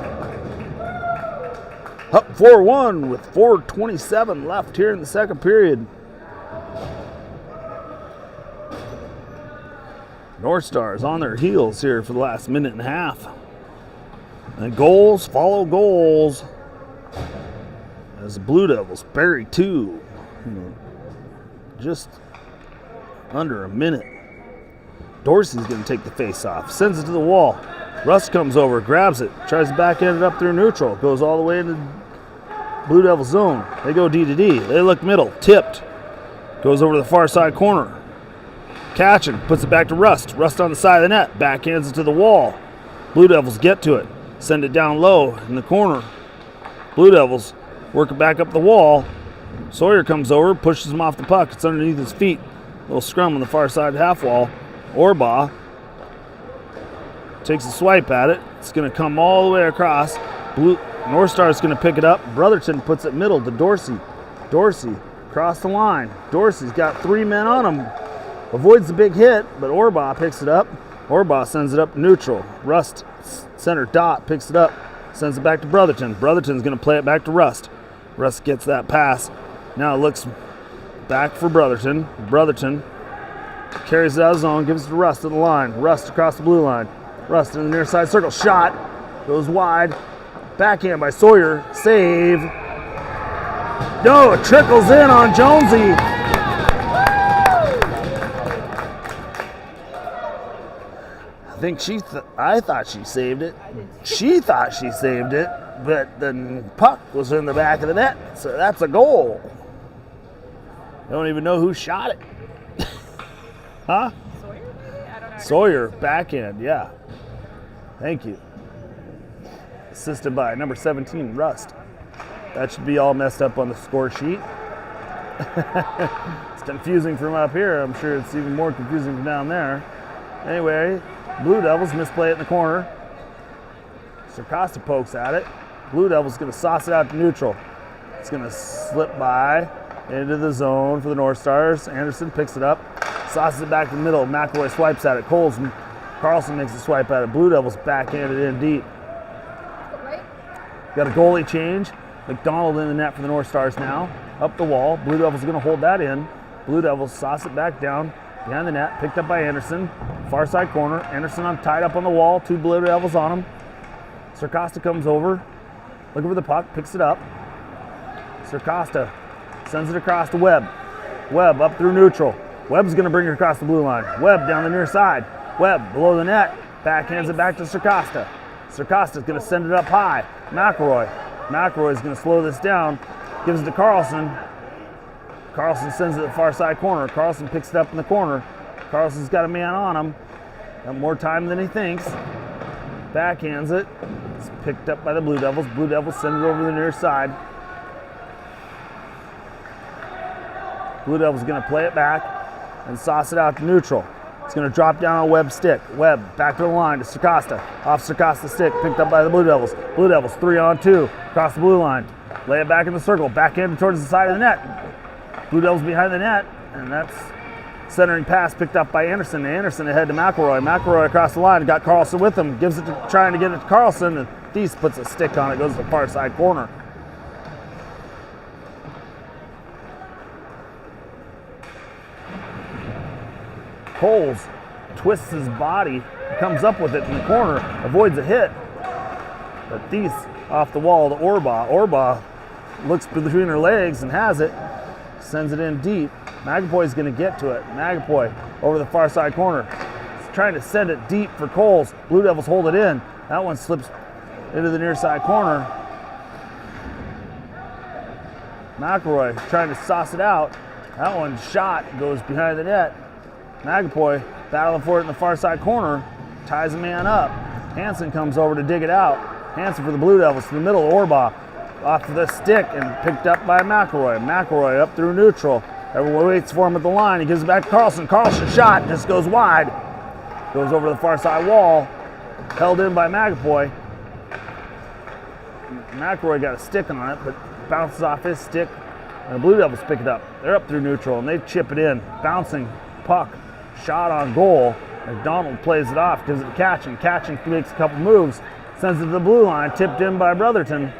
A: Up 4-1 with 4:27 left here in the second period. North Stars on their heels here for the last minute and a half. And goals follow goals as the Blue Devils bury two. Just under a minute. Dorsey's going to take the face off. Sends it to the wall. Russ comes over, grabs it, tries to backhand it up through neutral. Goes all the way into Blue Devil zone. They go D to D. They look middle. Tipped. Goes over to the far side corner. Catching, puts it back to Rust. Rust on the side of the net. Backhands it to the wall. Blue Devils get to it. Send it down low in the corner. Blue Devils work it back up the wall. Sawyer comes over, pushes him off the puck. It's underneath his feet. Little scrum on the far side half wall. Orbaugh takes a swipe at it. It's going to come all the way across. North Star's going to pick it up. Brotherton puts it middle to Dorsey. Dorsey across the line. Dorsey's got 3 men on him. Avoids the big hit, but Orbaugh picks it up. Orbaugh sends it up neutral. Rust, center dot, picks it up. Sends it back to Brotherton. Brotherton's going to play it back to Rust. Rust gets that pass. Now it looks back for Brotherton. Brotherton carries it out of zone, gives it to Rust at the line. Rust across the blue line. Rust in the near side circle. Shot. Goes wide. Backhand by Sawyer. Save. No, it trickles in on Jonesy. I thought she saved it. She thought she saved it, but the puck was in the back of the net, so that's a goal. I don't even know who shot it. Huh?
B: Sawyer, maybe? I don't know.
A: Sawyer, backhand, yeah. Thank you. Assisted by number 17, Rust. That should be all messed up on the score sheet. It's confusing from up here. I'm sure it's even more confusing from down there. Anyway, Blue Devils misplay it in the corner. Sarcosta pokes at it. Blue Devils going to sauce it out to neutral. It's going to slip by into the zone for the North Stars. Anderson picks it up, sauces it back to the middle. McElroy swipes at it. Carlson makes a swipe at it. Blue Devils backhanded in deep. Got a goalie change. McDonald in the net for the North Stars now. Up the wall. Blue Devils going to hold that in. Blue Devils sauce it back down behind the net. Picked up by Anderson. Far side corner. Anderson tied up on the wall. 2 Blue Devils on him. Sarcosta comes over. Looking for the puck. Picks it up. Sarcosta sends it across to Webb. Webb up through neutral. Webb's going to bring it across the blue line. Webb down the near side. Webb below the net. Backhands it back to Sarcosta. Sarcosta's going to send it up high. McElroy's going to slow this down. Gives it to Carlson. Carlson sends it to the far side corner. Carlson picks it up in the corner. Carlson's got a man on him. Got more time than he thinks. Backhands it. It's picked up by the Blue Devils. Blue Devils send it over the near side. Blue Devils going to play it back and sauce it out to neutral. It's going to drop down on Webb's stick. Webb back to the line to Sarcosta. Off Sarcosta's stick, picked up by the Blue Devils. Blue Devils 3-on-2 across the blue line. Lay it back in the circle, backhanded towards the side of the net. Blue Devils behind the net, and that's centering pass picked up by Anderson. Anderson ahead to McElroy. McElroy across the line, got Carlson with him. Gives it to trying to get it to Carlson, and Thies puts a stick on it, goes to the far side corner. Coles twists his body, comes up with it in the corner, avoids a hit. But Thies off the wall to Orbaugh. Orbaugh looks between her legs and has it, sends it in deep. Magapoy's going to get to it. Magapoy over the far side corner. He's trying to send it deep for Coles. Blue Devils hold it in. That one slips into the near side corner. McElroy trying to sauce it out. That one shot goes behind the net. Magapoy battling for it in the far side corner, ties a man up. Hansen comes over to dig it out. Hansen for the Blue Devils to the middle. Orbaugh off to the stick and picked up by McElroy. McElroy up through neutral. Everyone waits for him at the line. He gives it back to Carlson. Carlson shot just goes wide. Goes over the far side wall. Held in by Magapoy. McElroy got a stick on it, but bounces off his stick. And the Blue Devils pick it up. They're up through neutral and they chip it in. Bouncing puck. Shot on goal. McDonald plays it off, gives it to Catching. Catching makes a couple moves, sends it to the blue line, tipped in by Brotherton.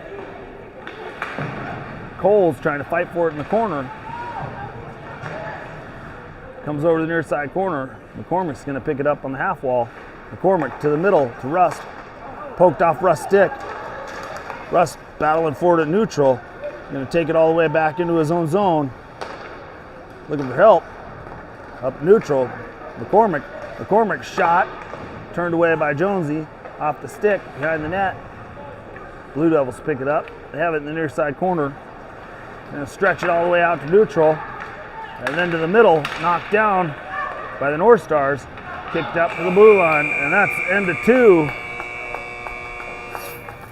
A: Coles trying to fight for it in the corner. Comes over to the near side corner. McCormick's going to pick it up on the half wall. McCormick to the middle to Rust. Poked off Rust's stick. Rust battling for it at neutral. Going to take it all the way back into his own zone. Looking for help. Up neutral. McCormick shot, turned away by Jonesy, off the stick, behind the net. Blue Devils pick it up. They have it in the near side corner. Gonna stretch it all the way out to neutral. And then to the middle, knocked down by the North Stars. Kicked up to the blue line, and that's end of 2.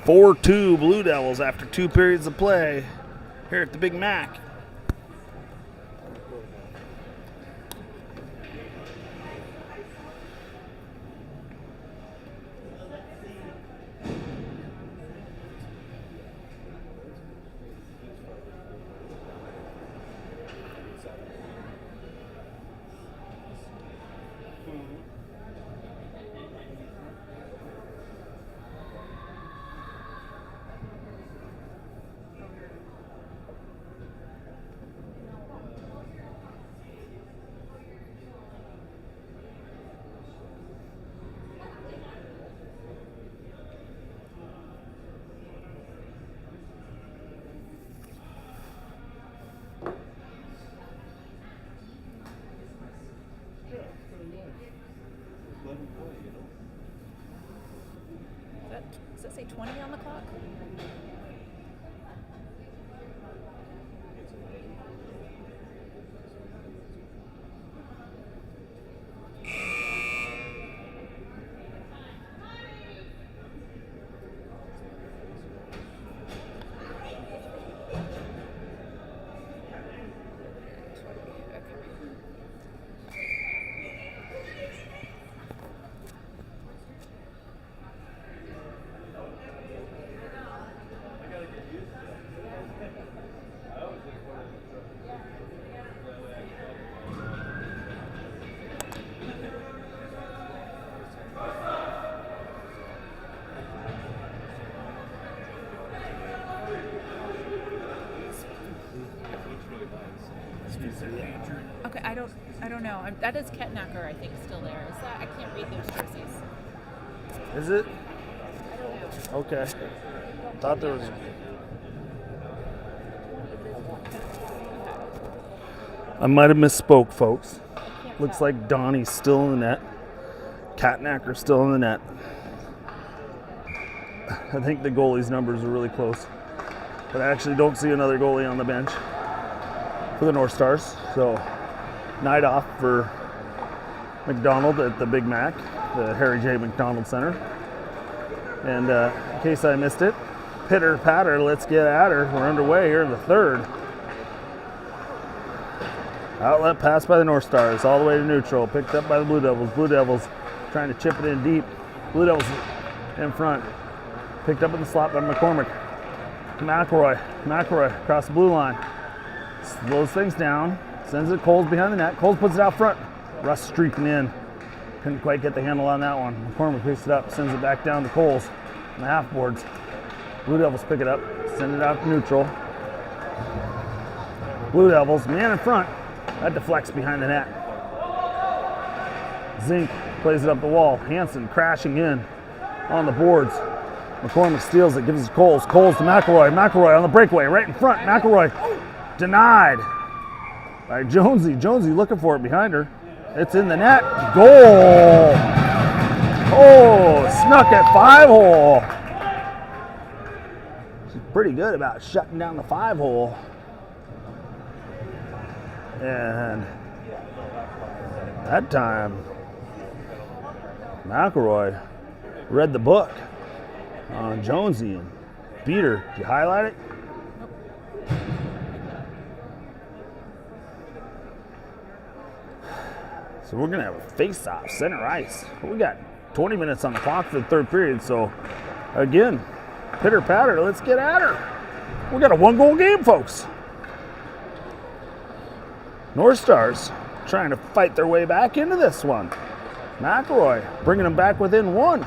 A: 4-2 Blue Devils after 2 periods of play here at the Big Mac.
B: Does it say 20 on the clock? Okay, I don't know. That is Ketnacker, I think, still there. Is that? I can't read those jerseys.
A: Is it?
B: I don't know.
A: Okay. Thought there was. I might have misspoke, folks. Looks like Donnie's still in the net. Catnacker's still in the net. I think the goalie's numbers are really close. But I actually don't see another goalie on the bench for the North Stars. So, night off for McDonald at the Big Mac, the Harry J. McDonald Center. And in case I missed it, pitter patter, let's get at her. We're underway here in the 3rd. Outlet pass by the North Stars all the way to neutral, picked up by the Blue Devils. Blue Devils trying to chip it in deep. Blue Devils in front, picked up in the slot by McCormick. McElroy across the blue line, slows things down, sends it to Coles behind the net. Coles puts it out front. Russ streaking in, couldn't quite get the handle on that one. McCormick picks it up, sends it back down to Coles on the half boards. Blue Devils pick it up, send it out to neutral. Blue Devils, man in front. That deflects behind the net. Zink plays it up the wall. Hansen crashing in on the boards. McCormick steals it, gives it to Coles. Coles to McElroy. McElroy on the breakaway, right in front. McElroy denied by Jonesy. Jonesy looking for it behind her. It's in the net. Goal! Oh, snuck at 5-hole. She's pretty good about shutting down the 5-hole. And that time, McElroy read the book on Jonesy and beat her. Did you highlight it? So we're going to have a face-off, center ice. We got 20 minutes on the clock for the 3rd period. So, again, pitter-patter, let's get at her. We got a 1-goal game, folks. North Stars trying to fight their way back into this one. McElroy bringing them back within 1.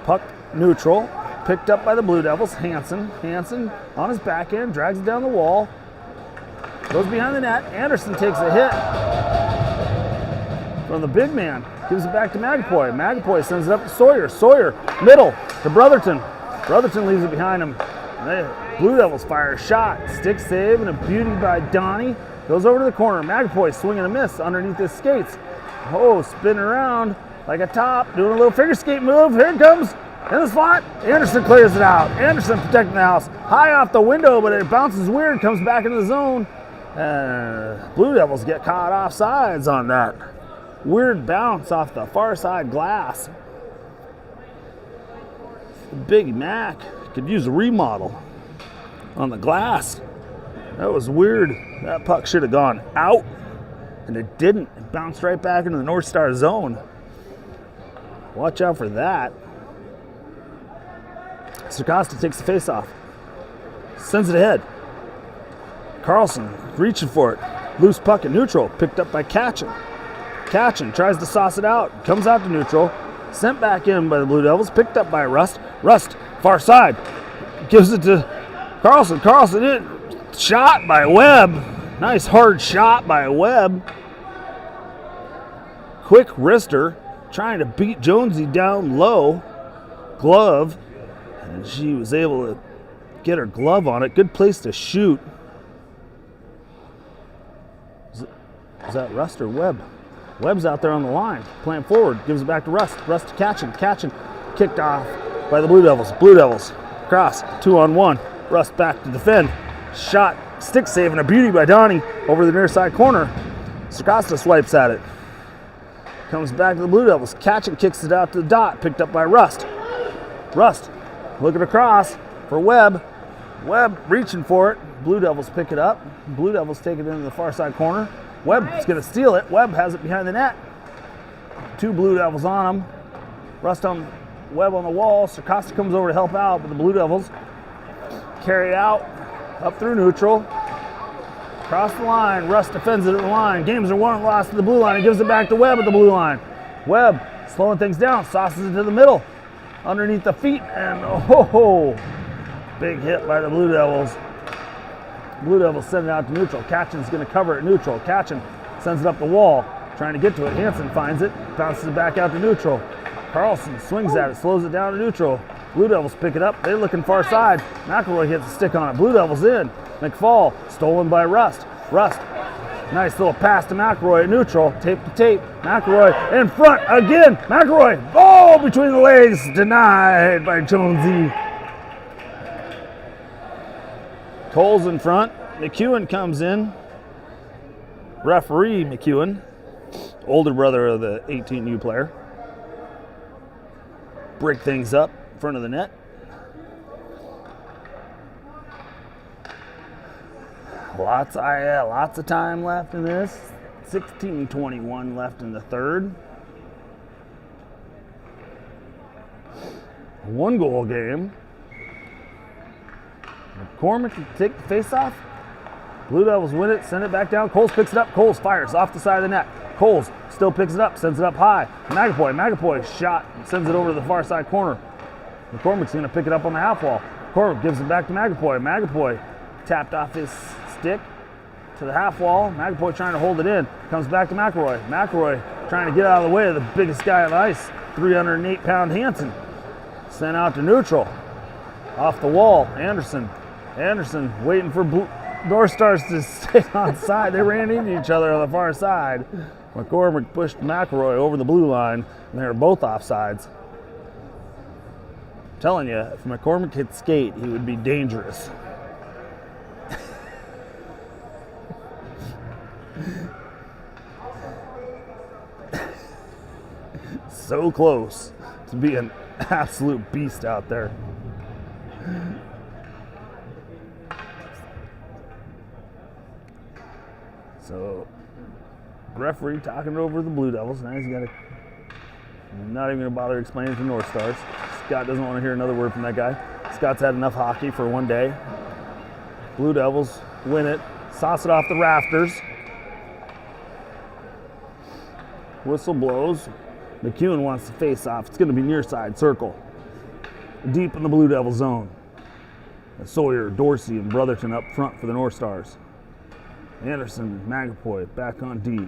A: Puck neutral, picked up by the Blue Devils. Hansen on his backhand, drags it down the wall, goes behind the net. Anderson takes a hit from the big man, gives it back to Magapoy. Magapoy sends it up to Sawyer. Sawyer, middle to Brotherton. Brotherton leaves it behind him. The Blue Devils fire a shot. Stick save and a beauty by Donnie. Goes over to the corner. Magapoy swinging a miss underneath his skates. Oh, spinning around like a top, doing a little figure skate move. Here it comes. in the slot. Anderson clears it out. Anderson protecting the house. High off the window, but it bounces weird, comes back into the zone. And Blue Devils get caught off sides on that. Weird bounce off the far side glass. Big Mac could use a remodel on the glass. That was weird. That puck should have gone out, and it didn't. It bounced right back into the North Star zone. Watch out for that. Sarcosta takes the face-off. Sends it ahead. Carlson reaching for it. Loose puck at neutral. Picked up by Katchen. Katchen tries to sauce it out. Comes out to neutral. Sent back in by the Blue Devils. Picked up by Rust. Rust, far side. Gives it to Carlson. Carlson in. Shot by Webb. Nice hard shot by Webb. Quick wrister. Trying to beat Jonesy down low. Glove. And she was able to get her glove on it. Good place to shoot. Is that Rust or Webb? Webb's out there on the line. Playing forward. Gives it back to Rust. Rust to Katchen. Katchen kicked off by the Blue Devils. Blue Devils. Cross. 2-on-1. Rust back to defend. Shot. Stick save and a beauty by Donnie over the near side corner. Sarcosta swipes at it. Comes back to the Blue Devils. Katchen kicks it out to the dot. Picked up by Rust. Rust looking across for Webb. Webb reaching for it. Blue Devils pick it up. Blue Devils take it into the far side corner. Webb's going to steal it. Webb has it behind the net. Two Blue Devils on him. Rust on Webb on the wall. Sarcosta comes over to help out, but the Blue Devils carry it out up through neutral. Across the line. Rust defends it at the line. Games are won, lost to the blue line. He gives it back to Webb at the blue line. Webb slowing things down. Sauces it to the middle. Underneath the feet. And big hit by the Blue Devils. Blue Devils send it out to neutral. Katchen's going to cover it neutral. Katchen sends it up the wall. Trying to get to it. Hansen finds it. Bounces it back out to neutral. Carlson swings at it. Slows it down to neutral. Blue Devils pick it up. They're looking far side. McElroy hits a stick on it. Blue Devils in. McFall stolen by Rust. Rust. Nice little pass to McElroy at neutral. Tape to tape. McElroy in front again. McElroy. Ball between the legs. Denied by Jonesy. Cole's in front. McEwen comes in. Referee McEwen. Older brother of the 18U player. Break things up in front of the net. Lots of time left in this. 16:21 left in the third. 1-goal game. McCormick can take the face-off. Blue Devils win it, send it back down. Coles picks it up. Coles fires off the side of the net. Coles still picks it up, sends it up high. Magapoy shot, sends it over to the far side corner. McCormick's going to pick it up on the half wall. McCormick gives it back to Magapoy. Magapoy tapped off his stick to the half wall. Magapoy trying to hold it in. Comes back to McElroy. McElroy trying to get out of the way of the biggest guy on the ice, 308-pound Hansen. Sent out to neutral. Off the wall, Anderson waiting for North Stars to stay on side. They ran into each other on the far side. McCormick pushed McElroy over the blue line, and they were both offsides. I'm telling you, if McCormick could skate, he would be dangerous. So close to being an absolute beast out there. So, referee talking over the Blue Devils. Now he's got to, not even going to bother explaining to North Stars. Scott doesn't want to hear another word from that guy. Scott's had enough hockey for one day. Blue Devils win it, sauce it off the rafters. Whistle blows. McEwen wants to face off. It's going to be near side circle. Deep in the Blue Devil zone. Sawyer, Dorsey, and Brotherton up front for the North Stars. Anderson, Magapoy back on D.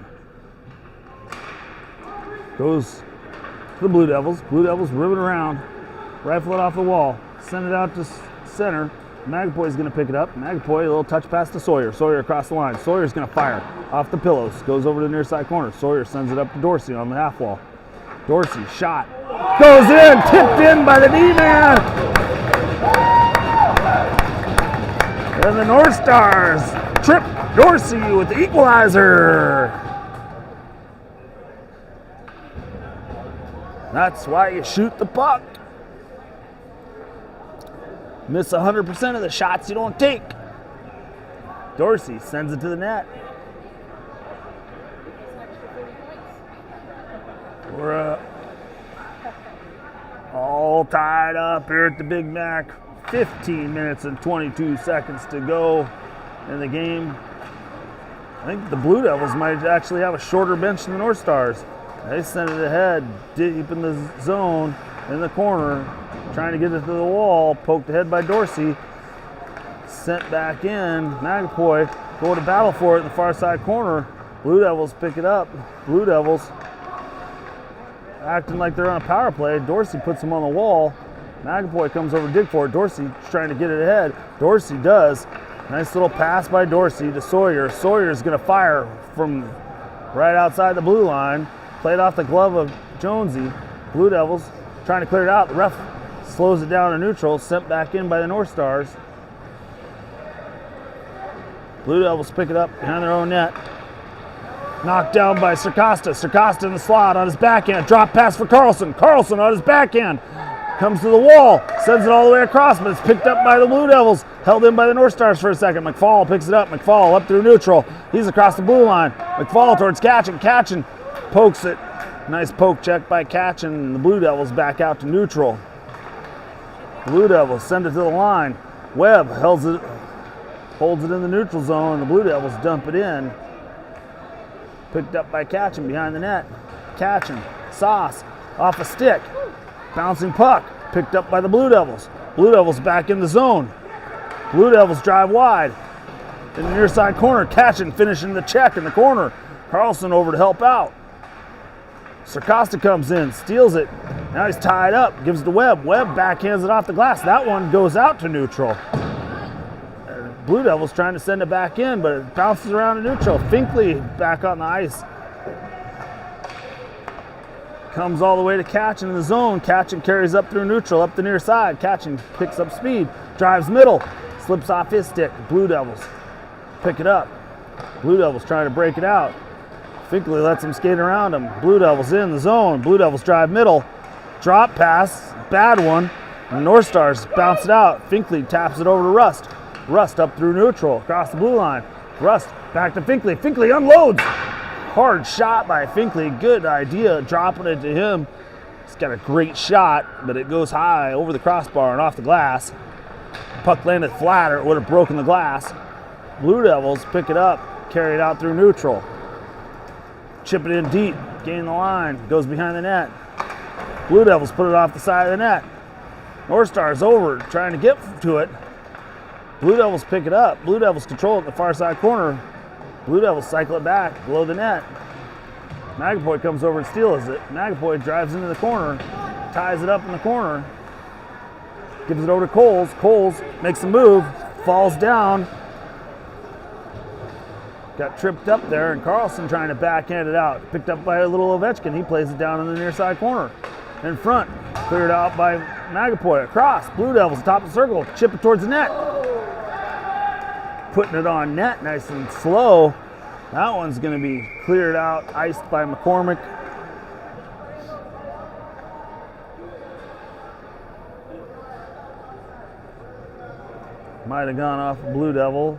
A: Goes to the Blue Devils. Blue Devils ribbon around. Rifle it off the wall. Send it out to center. Magapoy's going to pick it up. Magapoy, a little touch pass to Sawyer. Sawyer across the line. Sawyer's going to fire off the pillows. Goes over to the near side corner. Sawyer sends it up to Dorsey on the half wall. Dorsey shot. Goes in, tipped in by the D-man. And the North Stars trip Dorsey with the equalizer. That's why you shoot the puck. Miss 100% of the shots you don't take. Dorsey sends it to the net. We're all tied up here at the Big Mac. 15 minutes and 22 seconds to go in the game. I think the Blue Devils might actually have a shorter bench than the North Stars. They sent it ahead, deep in the zone, in the corner, trying to get it to the wall, poked ahead by Dorsey. Sent back in, Magapoy going to battle for it in the far side corner. Blue Devils pick it up. Blue Devils acting like they're on a power play. Dorsey puts them on the wall. Magapoy comes over to dig for it. Dorsey trying to get it ahead. Dorsey does. Nice little pass by Dorsey to Sawyer. Sawyer's going to fire from right outside the blue line. Played off the glove of Jonesy. Blue Devils trying to clear it out. The ref slows it down to neutral. Sent back in by the North Stars. Blue Devils pick it up behind their own net. Knocked down by Circosta. Circosta in the slot on his backhand. Drop pass for Carlson. Carlson on his backhand. Comes to the wall. Sends it all the way across, but it's picked up by the Blue Devils. Held in by the North Stars for a second. McFall picks it up. McFall up through neutral. He's across the blue line. McFall towards Katchen. Katchen pokes it. Nice poke check by Katchen. And the Blue Devils back out to neutral. Blue Devils send it to the line. Webb holds it in the neutral zone, and the Blue Devils dump it in. Picked up by Katchen behind the net. Katchen, Sauce, off a stick. Bouncing puck, picked up by the Blue Devils. Blue Devils back in the zone. Blue Devils drive wide. In the near side corner, Katchen finishing the check in the corner. Carlson over to help out. Circosta comes in, steals it. Now he's tied up, gives it to Webb. Webb backhands it off the glass. That one goes out to neutral. Blue Devils trying to send it back in, but it bounces around to neutral. Finkley back on the ice. Comes all the way to Katchen in the zone. Katchen carries up through neutral, up the near side. Katchen picks up speed, drives middle, slips off his stick. Blue Devils pick it up. Blue Devils trying to break it out. Finkley lets him skate around him. Blue Devils in the zone. Blue Devils drive middle. Drop pass, bad one. The North Stars bounce it out. Finkley taps it over to Rust. Rust up through neutral, across the blue line. Rust back to Finkley. Finkley unloads. Hard shot by Finkley. Good idea, dropping it to him. He's got a great shot, but it goes high over the crossbar and off the glass. Puck landed flat, or it would have broken the glass. Blue Devils pick it up, carry it out through neutral. Chip it in deep, gain the line, goes behind the net. Blue Devils put it off the side of the net. North Stars over, trying to get to it. Blue Devils pick it up. Blue Devils control it in the far side corner. Blue Devils cycle it back below the net. Magapoy comes over and steals it. Magapoy drives into the corner, ties it up in the corner, gives it over to Coles. Coles makes a move, falls down. Got tripped up there, and Carlson trying to backhand it out. Picked up by a little Ovechkin. He plays it down in the near side corner. In front, cleared out by Magapoy. Across, Blue Devils, top of the circle, chip it towards the net. Putting it on net nice and slow. That one's going to be cleared out, iced by McCormick. Might have gone off a Blue Devil.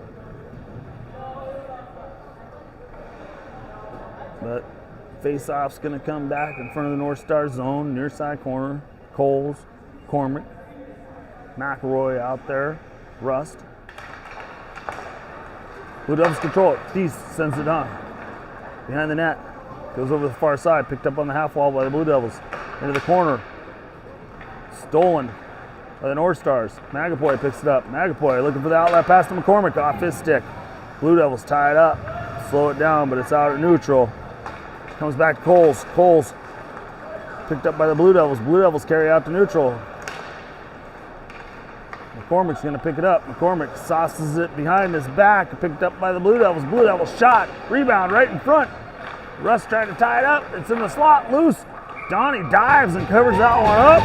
A: But face-off's going to come back in front of the North Star zone, near side corner. Coles, Cormick, McElroy out there, Rust. Blue Devils control it. Thies sends it on. Behind the net. Goes over the far side. Picked up on the half wall by the Blue Devils. Into the corner. Stolen by the North Stars. Magapoy picks it up. Magapoy looking for the outlet pass to McCormick off his stick. Blue Devils tie it up. Slow it down, but it's out at neutral. Comes back to Coles. Coles picked up by the Blue Devils. Blue Devils carry out to neutral. McCormick's going to pick it up. McCormick sauces it behind his back. Picked up by the Blue Devils. Blue Devils shot. Rebound right in front. Russ trying to tie it up. It's in the slot. Loose. Donnie dives and covers that one up.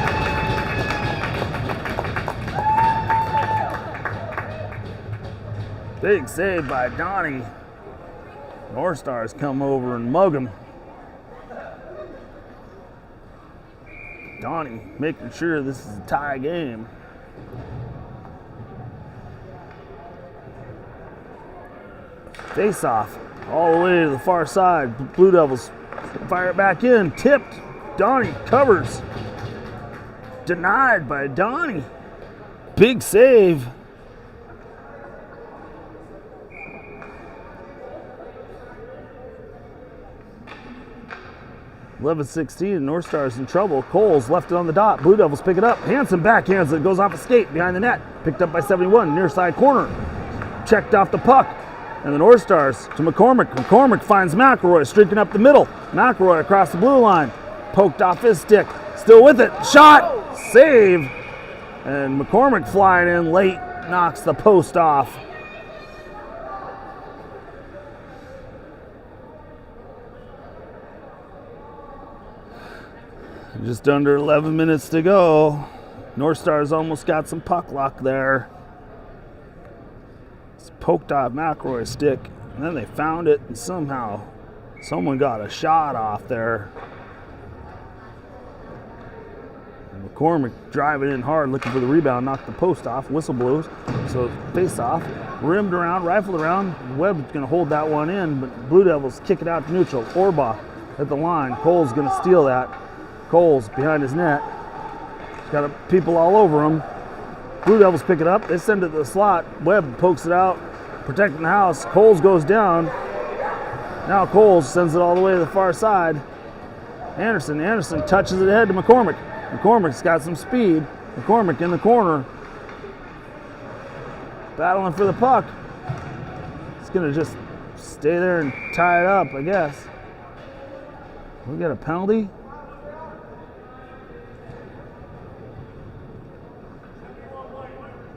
A: Big save by Donnie. North Stars come over and mug him. Donnie making sure this is a tie game. Face off all the way to the far side. Blue Devils fire it back in. Tipped. Donnie covers. Denied by Donnie. Big save. (11-16). North Stars in trouble. Coles left it on the dot. Blue Devils pick it up. Hanson backhands it. Goes off a skate behind the net. Picked up by 71. Near side corner. Checked off the puck. And the North Stars to McCormick. McCormick finds McElroy streaking up the middle. McElroy across the blue line. Poked off his stick. Still with it. Shot. Save. And McCormick flying in late. Knocks the post off. Just under 11 minutes to go. North Stars almost got some puck luck there. It's poked off McElroy's stick, and then they found it, and somehow someone got a shot off there. And McCormick driving in hard, looking for the rebound, knocked the post off, whistle blows, so face off, rimmed around, rifled around. Webb's going to hold that one in, but Blue Devils kick it out to neutral. Orbach at the line. Cole's going to steal that. Coles behind his net. He's got people all over him. Blue Devils pick it up. They send it to the slot. Webb pokes it out, protecting the house. Coles goes down. Now Coles sends it all the way to the far side. Anderson touches it ahead to McCormick. McCormick's got some speed. McCormick in the corner. Battling for the puck. He's going to just stay there and tie it up, I guess. We got a penalty.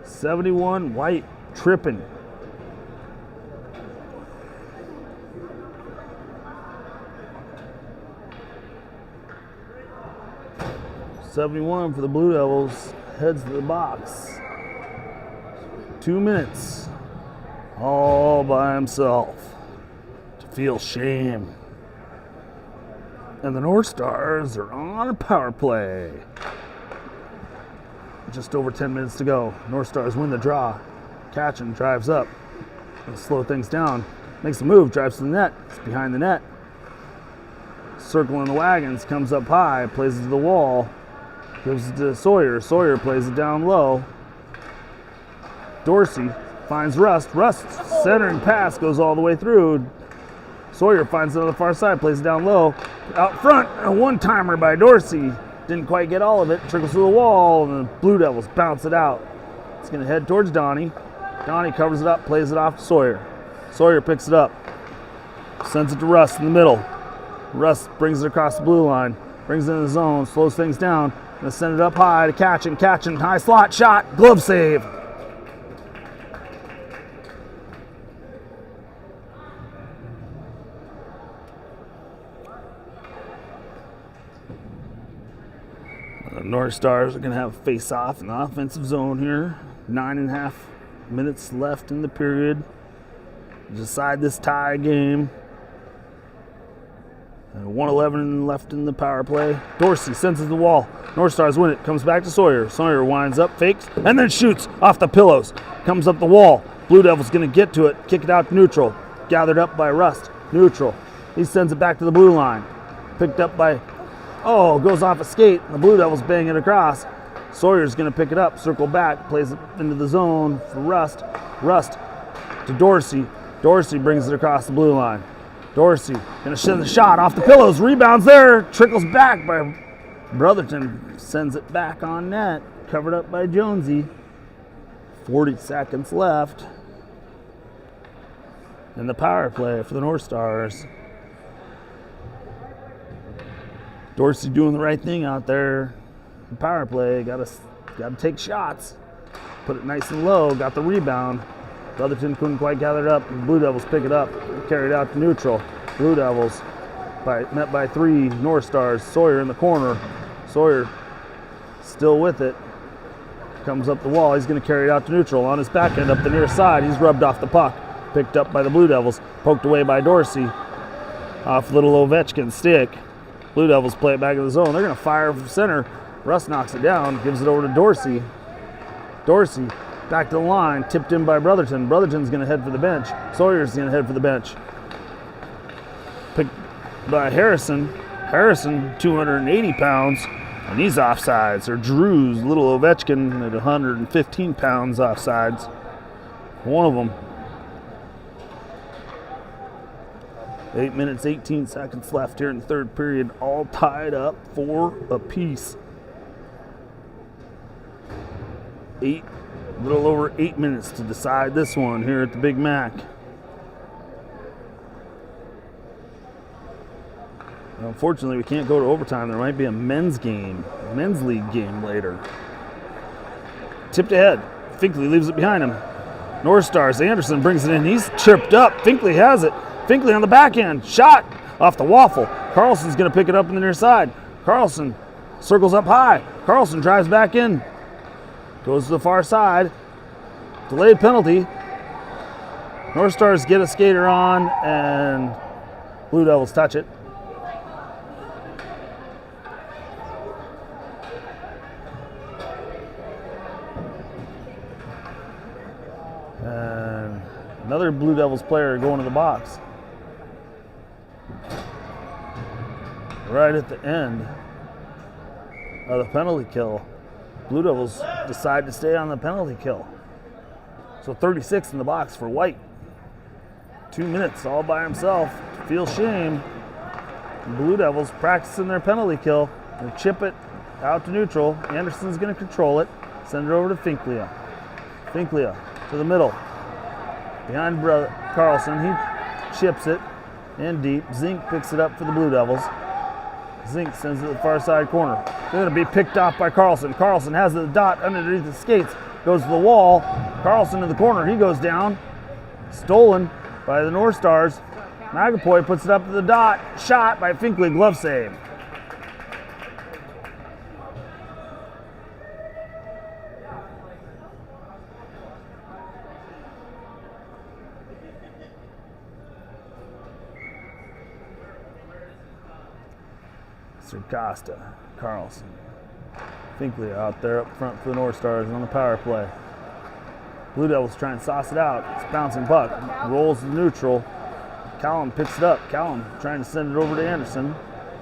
A: (71) White tripping. (71) for the Blue Devils. Heads to the box. 2 minutes. All by himself. To feel shame. And the North Stars are on a power play. Just over 10 minutes to go. North Stars win the draw. Katchen drives up. Gonna slow things down. Makes a move, drives to the net. It's behind the net. Circling the wagons, comes up high, plays it to the wall. Gives it to Sawyer. Sawyer plays it down low. Dorsey finds Rust. Rust's centering pass goes all the way through. Sawyer finds it on the far side, plays it down low. Out front, a one-timer by Dorsey. Didn't quite get all of it. Trickles through the wall, and the Blue Devils bounce it out. It's going to head towards Donnie. Donnie covers it up, plays it off to Sawyer. Sawyer picks it up. Sends it to Rust in the middle. Rust brings it across the blue line. Brings it in the zone, slows things down. Going to send it up high to Katchen. Katchen, high slot, shot, glove save. The North Stars are going to have a face-off in the offensive zone here. 9.5 minutes left in the period to decide this tie game. 1:11 left in the power play. Dorsey sends it to the wall. North Stars win it. Comes back to Sawyer. Sawyer winds up, fakes, and then shoots off the pillows. Comes up the wall. Blue Devils going to get to it. Kick it out to neutral. Gathered up by Rust. Neutral. He sends it back to the blue line. Picked up by... Oh, goes off a skate. The Blue Devils bang it across. Sawyer's going to pick it up, circle back, plays it into the zone for Rust. Rust to Dorsey. Dorsey brings it across the blue line. Dorsey going to send the shot off the pillows. Rebounds there. Trickles back by Brotherton. Sends it back on net. Covered up by Jonesy. 40 seconds left. And the power play for the North Stars. Dorsey doing the right thing out there. The power play, got to take shots. Put it nice and low, got the rebound. Brotherton couldn't quite gather it up. The Blue Devils pick it up, carry it out to neutral. Blue Devils met by 3 North Stars. Sawyer in the corner. Sawyer still with it. Comes up the wall. He's going to carry it out to neutral. On his back end up the near side. He's rubbed off the puck. Picked up by the Blue Devils. Poked away by Dorsey. Off little Ovechkin's stick. Blue Devils play it back in the zone. They're going to fire from center. Russ knocks it down. Gives it over to Dorsey. Dorsey back to the line. Tipped in by Brotherton. Brotherton's going to head for the bench. Sawyer's going to head for the bench. Picked by Harrison. Harrison, 280 pounds. And he's offsides. Or Drew's little Ovechkin at 115 pounds offsides. One of them. 8 minutes, 18 seconds left here in the third period. All tied up 4 apiece. A little over 8 minutes to decide this one here at the Big Mac. Unfortunately, we can't go to overtime. There might be a men's league game later. Tipped ahead. Finkley leaves it behind him. North Stars, Anderson brings it in. He's tripped up. Finkley has it. Finkley on the backhand. Shot off the waffle. Carlson's going to pick it up in the near side. Carlson circles up high. Carlson drives back in. Goes to the far side. Delayed penalty. North Stars get a skater on, and Blue Devils touch it. And another Blue Devils player going to the box. Right at the end of the penalty kill, Blue Devils decide to stay on the penalty kill. So 36 in the box for White. 2 minutes all by himself. Feel shame. Blue Devils practicing their penalty kill. They chip it out to neutral. Anderson's going to control it. Send it over to Finklia. Finklia to the middle. Behind Carlson. He chips it in deep. Zink picks it up for the Blue Devils. Zink sends it to the far side corner. They're going to be picked off by Carlson. Carlson has the dot underneath the skates. Goes to the wall. Carlson in the corner. He goes down. Stolen by the North Stars. Magapoy puts it up to the dot. Shot by Finkley. Glove save. Costa, Carlson, Finkley out there up front for the North Stars on the power play. Blue Devils try and sauce it out. It's a bouncing puck. Rolls to neutral. Callum picks it up. Callum trying to send it over to Anderson.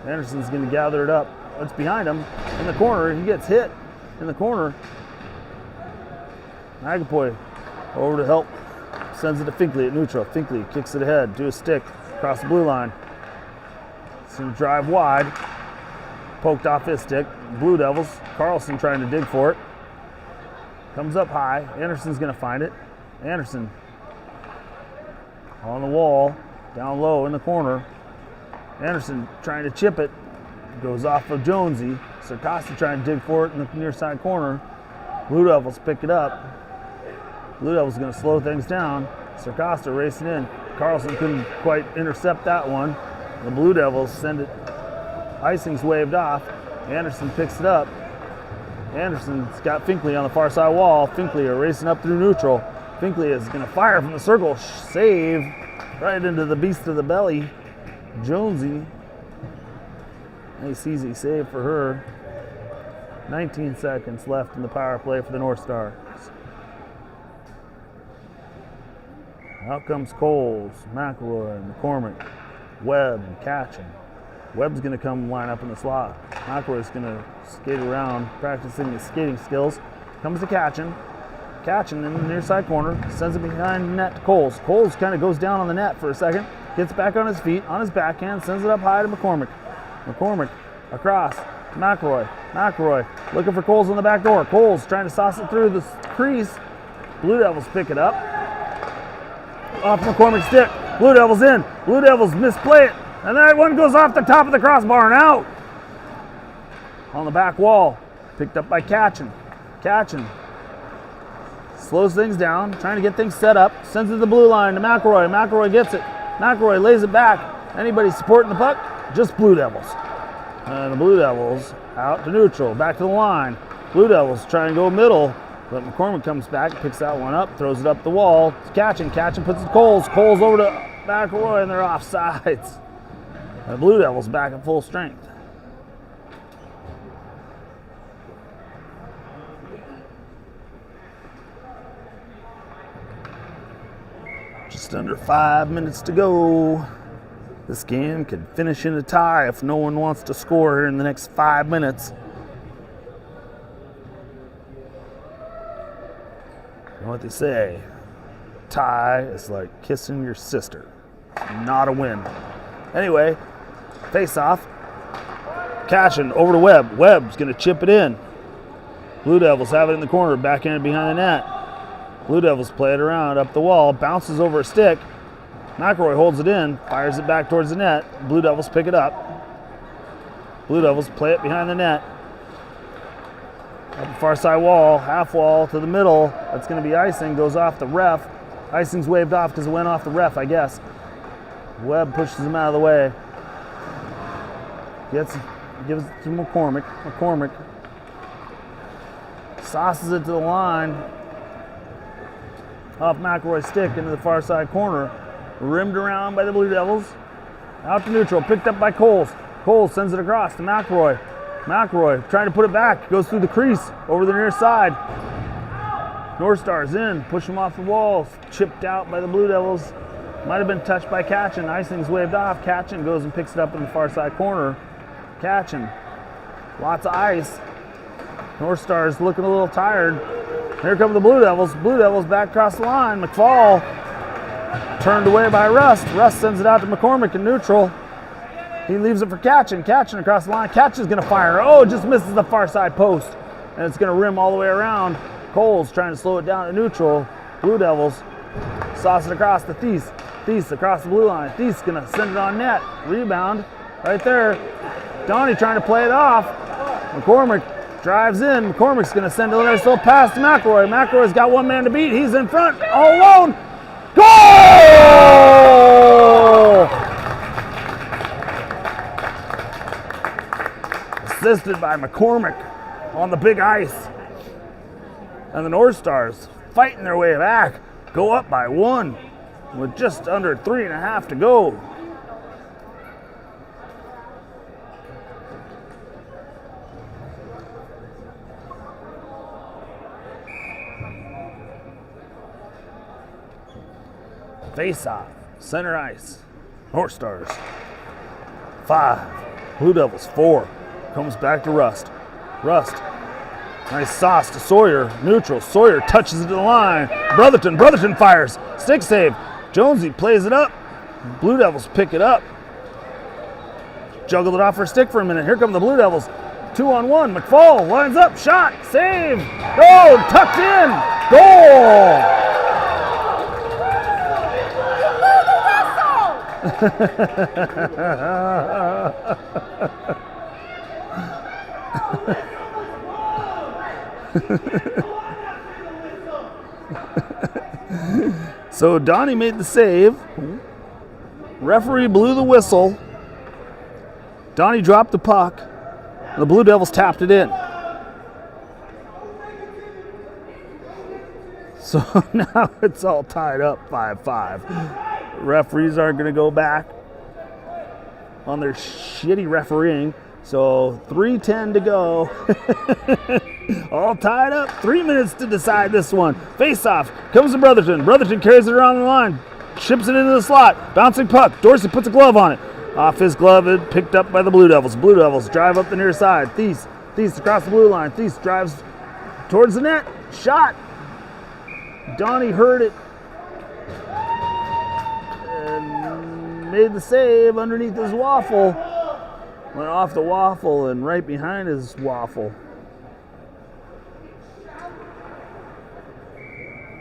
A: Anderson's going to gather it up. It's behind him in the corner. He gets hit in the corner. Agapoy over to help. Sends it to Finkley at neutral. Finkley kicks it ahead to a stick across the blue line. It's going to drive wide. Poked off his stick. Blue Devils. Carlson trying to dig for it. Comes up high. Anderson's going to find it. Anderson on the wall. Down low in the corner. Anderson trying to chip it. Goes off of Jonesy. Sarcosta trying to dig for it in the near side corner. Blue Devils pick it up. Blue Devils going to slow things down. Sarcosta racing in. Carlson couldn't quite intercept that one. The Blue Devils send it. Icing's waved off. Anderson picks it up. Anderson's got Finkley on the far side wall. Finkley are racing up through neutral. Finkley is going to fire from the circle. Save right into the beast of the belly. Jonesy. Nice easy save for her. 19 seconds left in the power play for the North Stars. Out comes Coles, McElroy, McCormick, Webb, and Catchin. Webb's going to come line up in the slot. McElroy's going to skate around, practicing his skating skills. Comes to Catchin. Catchin in the near side corner, sends it behind the net to Coles. Coles kind of goes down on the net for a second, gets back on his feet, on his backhand, sends it up high to McCormick. McCormick across to McElroy. McElroy looking for Coles on the back door. Coles trying to sauce it through the crease. Blue Devils pick it up. Off McCormick's stick. Blue Devils in. Blue Devils misplay it. And that one goes off the top of the crossbar and out. On the back wall. Picked up by Catchin. Catchin slows things down, trying to get things set up. Sends it to the blue line to McElroy. McElroy gets it. McElroy lays it back. Anybody supporting the puck? just Blue Devils. And the Blue Devils out to neutral, back to the line. Blue Devils trying to go middle, but McCormick comes back, picks that one up, throws it up the wall. Catching, puts it to Coles. Coles over to McElroy, and they're off sides. The Blue Devils back at full strength. Just under 5 minutes to go. This game could finish in a tie if no one wants to score here in the next 5 minutes. You know what they say? Tie is like kissing your sister. Not a win. Anyway, face off. Cashin over to Webb. Webb's going to chip it in. Blue Devils have it in the corner, backhanded behind the net. Blue Devils play it around up the wall, bounces over a stick. McElroy holds it in, fires it back towards the net. Blue Devils pick it up. Blue Devils play it behind the net. Up the far side wall, half wall to the middle. That's going to be icing, goes off the ref. Icing's waved off because it went off the ref, I guess. Webb pushes him out of the way. Gives it to McCormick. McCormick sauces it to the line. Off McElroy's stick into the far side corner. Rimmed around by the Blue Devils. Out to neutral, picked up by Coles. Coles sends it across to McElroy. McElroy trying to put it back. Goes through the crease, over the near side. North Stars in, push him off the walls. Chipped out by the Blue Devils. Might have been touched by Catchin. Icing's waved off. Catchin goes and picks it up in the far side corner. Catchin. Lots of ice. North Stars looking a little tired. Here come the Blue Devils. Blue Devils back across the line. McFall turned away by Rust. Rust sends it out to McCormick in neutral. He leaves it for Catchin. Catchin across the line. Catchin's going to fire. Oh, just misses the far side post. And it's going to rim all the way around. Coles trying to slow it down to neutral. Blue Devils sauce it across to Thies. Thies across the blue line. Thies going to send it on net. Rebound right there. Donnie trying to play it off. McCormick drives in. McCormick's going to send a nice little pass to McElroy. McElroy's got one man to beat. He's in front, all alone. Goal! Assisted by McCormick on the big ice. And the North Stars fighting their way back. Go up by one with just under 3.5 to go. Face off, center ice. North Stars 5, Blue Devils 4. Comes back to Rust. Rust, nice sauce to Sawyer, neutral. Sawyer touches it to the line. Brotherton fires, stick save. Jonesy plays it up. Blue Devils pick it up. Juggled it off her stick for a minute. Here come the Blue Devils. 2-on-1. McFall lines up, shot, save. Oh, tucked in. Goal. So Donnie made the save. Referee blew the whistle. Donnie dropped the puck. The Blue Devils tapped it in. So now it's all tied up 5-5. Referees aren't going to go back on their shitty refereeing. So 3:10 to go. All tied up. 3 minutes to decide this one. Face off. Comes to Brotherton. Brotherton carries it around the line. Ships it into the slot. Bouncing puck. Dorsey puts a glove on it. Off his glove, it picked up by the Blue Devils. Blue Devils drive up the near side. Thies across the blue line. Thies drives towards the net. Shot. Donnie heard it. And made the save underneath his waffle. Went off the waffle and right behind his waffle.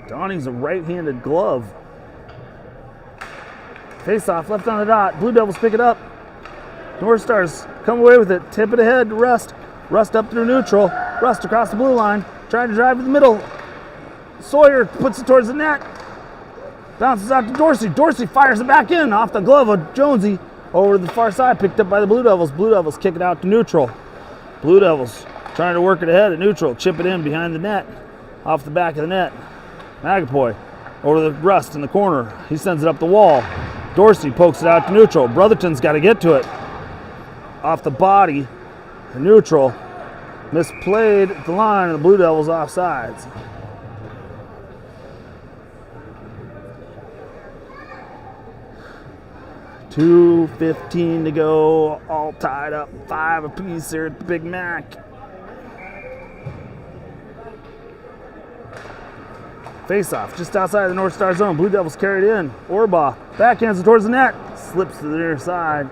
A: Donnie's a right-handed glove. Face off, left on the dot. Blue Devils pick it up. North Stars come away with it. Tip it ahead to Rust. Rust up through neutral. Rust across the blue line. Trying to drive to the middle. Sawyer puts it towards the net. Bounces out to Dorsey. Dorsey fires it back in off the glove of Jonesy. over to the far side, picked up by the Blue Devils. Blue Devils kick it out to neutral. Blue Devils trying to work it ahead at neutral, chip it in behind the net, off the back of the net. Magapoy over to the Rust in the corner. He sends it up the wall. Dorsey pokes it out to neutral. Brotherton's got to get to it. Off the body, to neutral. Misplayed at the line, and the Blue Devils offsides. $2:15 to go, all tied up, 5 apiece here at the Big Mac. Face-off just outside the North Star zone. Blue Devils carried in. Orbaugh backhands it towards the net. Slips to the near side.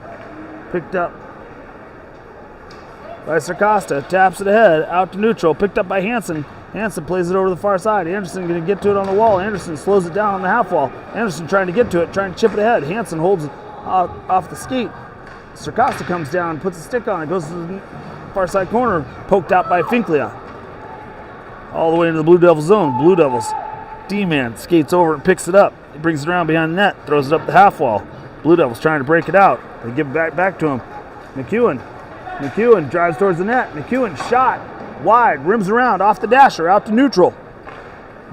A: Picked up by Sarcosta. Taps it ahead. Out to neutral. Picked up by Hansen. Hansen plays it over to the far side. Anderson going to get to it on the wall. Anderson slows it down on the half wall. Anderson trying to get to it. Trying to chip it ahead. Hansen holds it off the skate. Sarcosta comes down. Puts a stick on it. Goes to the far side corner. Poked out by Finklia. All the way into the Blue Devils zone. Blue Devils. D-man skates over and picks it up. He brings it around behind the net, throws it up the half wall. Blue Devils trying to break it out. They give it back to him. McEwen drives towards the net. McEwen shot wide, rims around, off the dasher, out to neutral.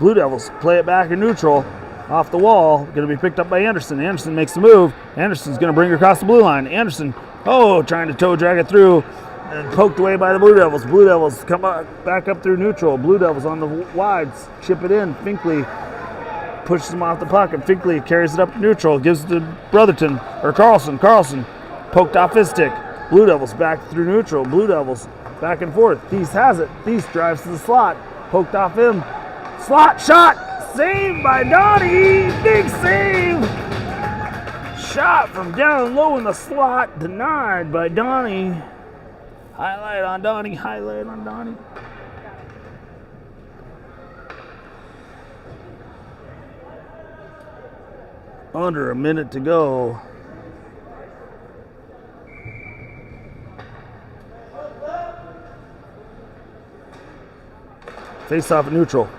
A: Blue Devils play it back in neutral, off the wall. Going to be picked up by Anderson. Anderson makes the move. Anderson's going to bring it across the blue line. Anderson, trying to toe drag it through. And poked away by the Blue Devils. Blue Devils come back up through neutral. Blue Devils on the wides, chip it in. Finkley pushes him off the puck, and Finkley carries it up to neutral. Gives it to Brotherton, or Carlson. Carlson poked off his stick. Blue Devils back through neutral. Blue Devils back and forth. Thies has it. Thies drives to the slot. Poked off him. Slot shot. Saved by Donnie. Big save. Shot from down low in the slot. Denied by Donnie. Highlight on Donnie. Under a minute to go. Face off at neutral.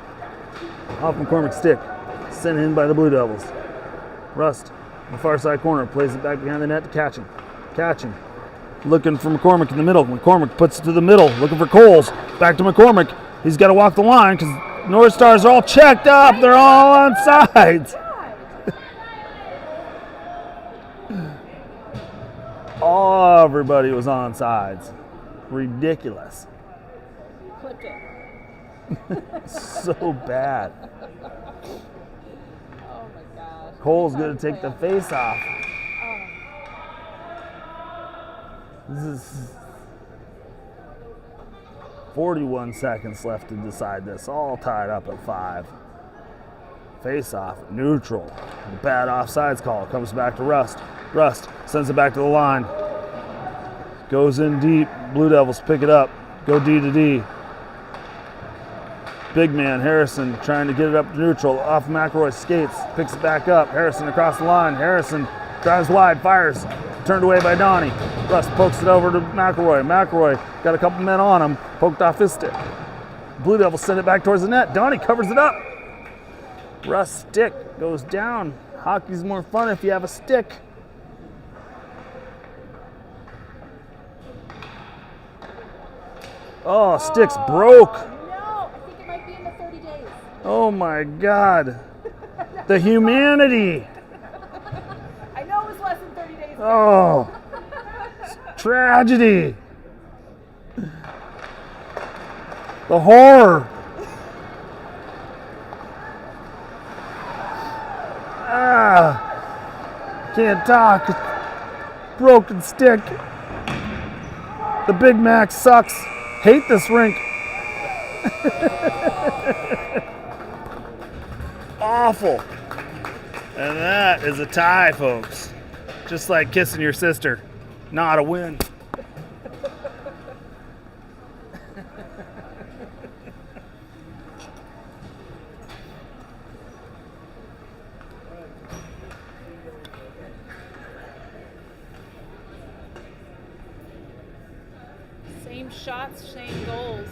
A: Off McCormick's stick. Sent in by the Blue Devils. Rust, the far side corner, plays it back behind the net to Catching. Looking for McCormick in the middle. McCormick puts it to the middle, looking for Coles. Back to McCormick. He's got to walk the line because North Stars are all checked up. They're all on sides. Everybody was on sides. Ridiculous.
B: Clipped it.
A: So bad.
B: Oh my gosh.
A: Cole's going to take the face off. This is 41 seconds left to decide this. All tied up at 5. Face off, neutral. Bad offsides call. Comes back to Rust. Rust sends it back to the line. Goes in deep. Blue Devils pick it up. Go D to D. Big man Harrison trying to get it up to neutral. Off McElroy's skates. Picks it back up. Harrison across the line. Harrison drives wide. Fires. Turned away by Donnie. Rust pokes it over to McElroy. McElroy got a couple men on him. Poked off his stick. Blue Devils send it back towards the net. Donnie covers it up. Rust's stick goes down. Hockey's more fun if you have a stick. Oh, sticks broke.
B: No, I think it might be in the 30 days.
A: Oh my God. The humanity.
B: I know it was less than 30 days.
A: Oh, tragedy. The horror. Can't talk. Broken stick. The Big Mac sucks. Hate this rink. Awful. And that is a tie, folks. Just like kissing your sister. Not a win.
B: Same shots, same goals.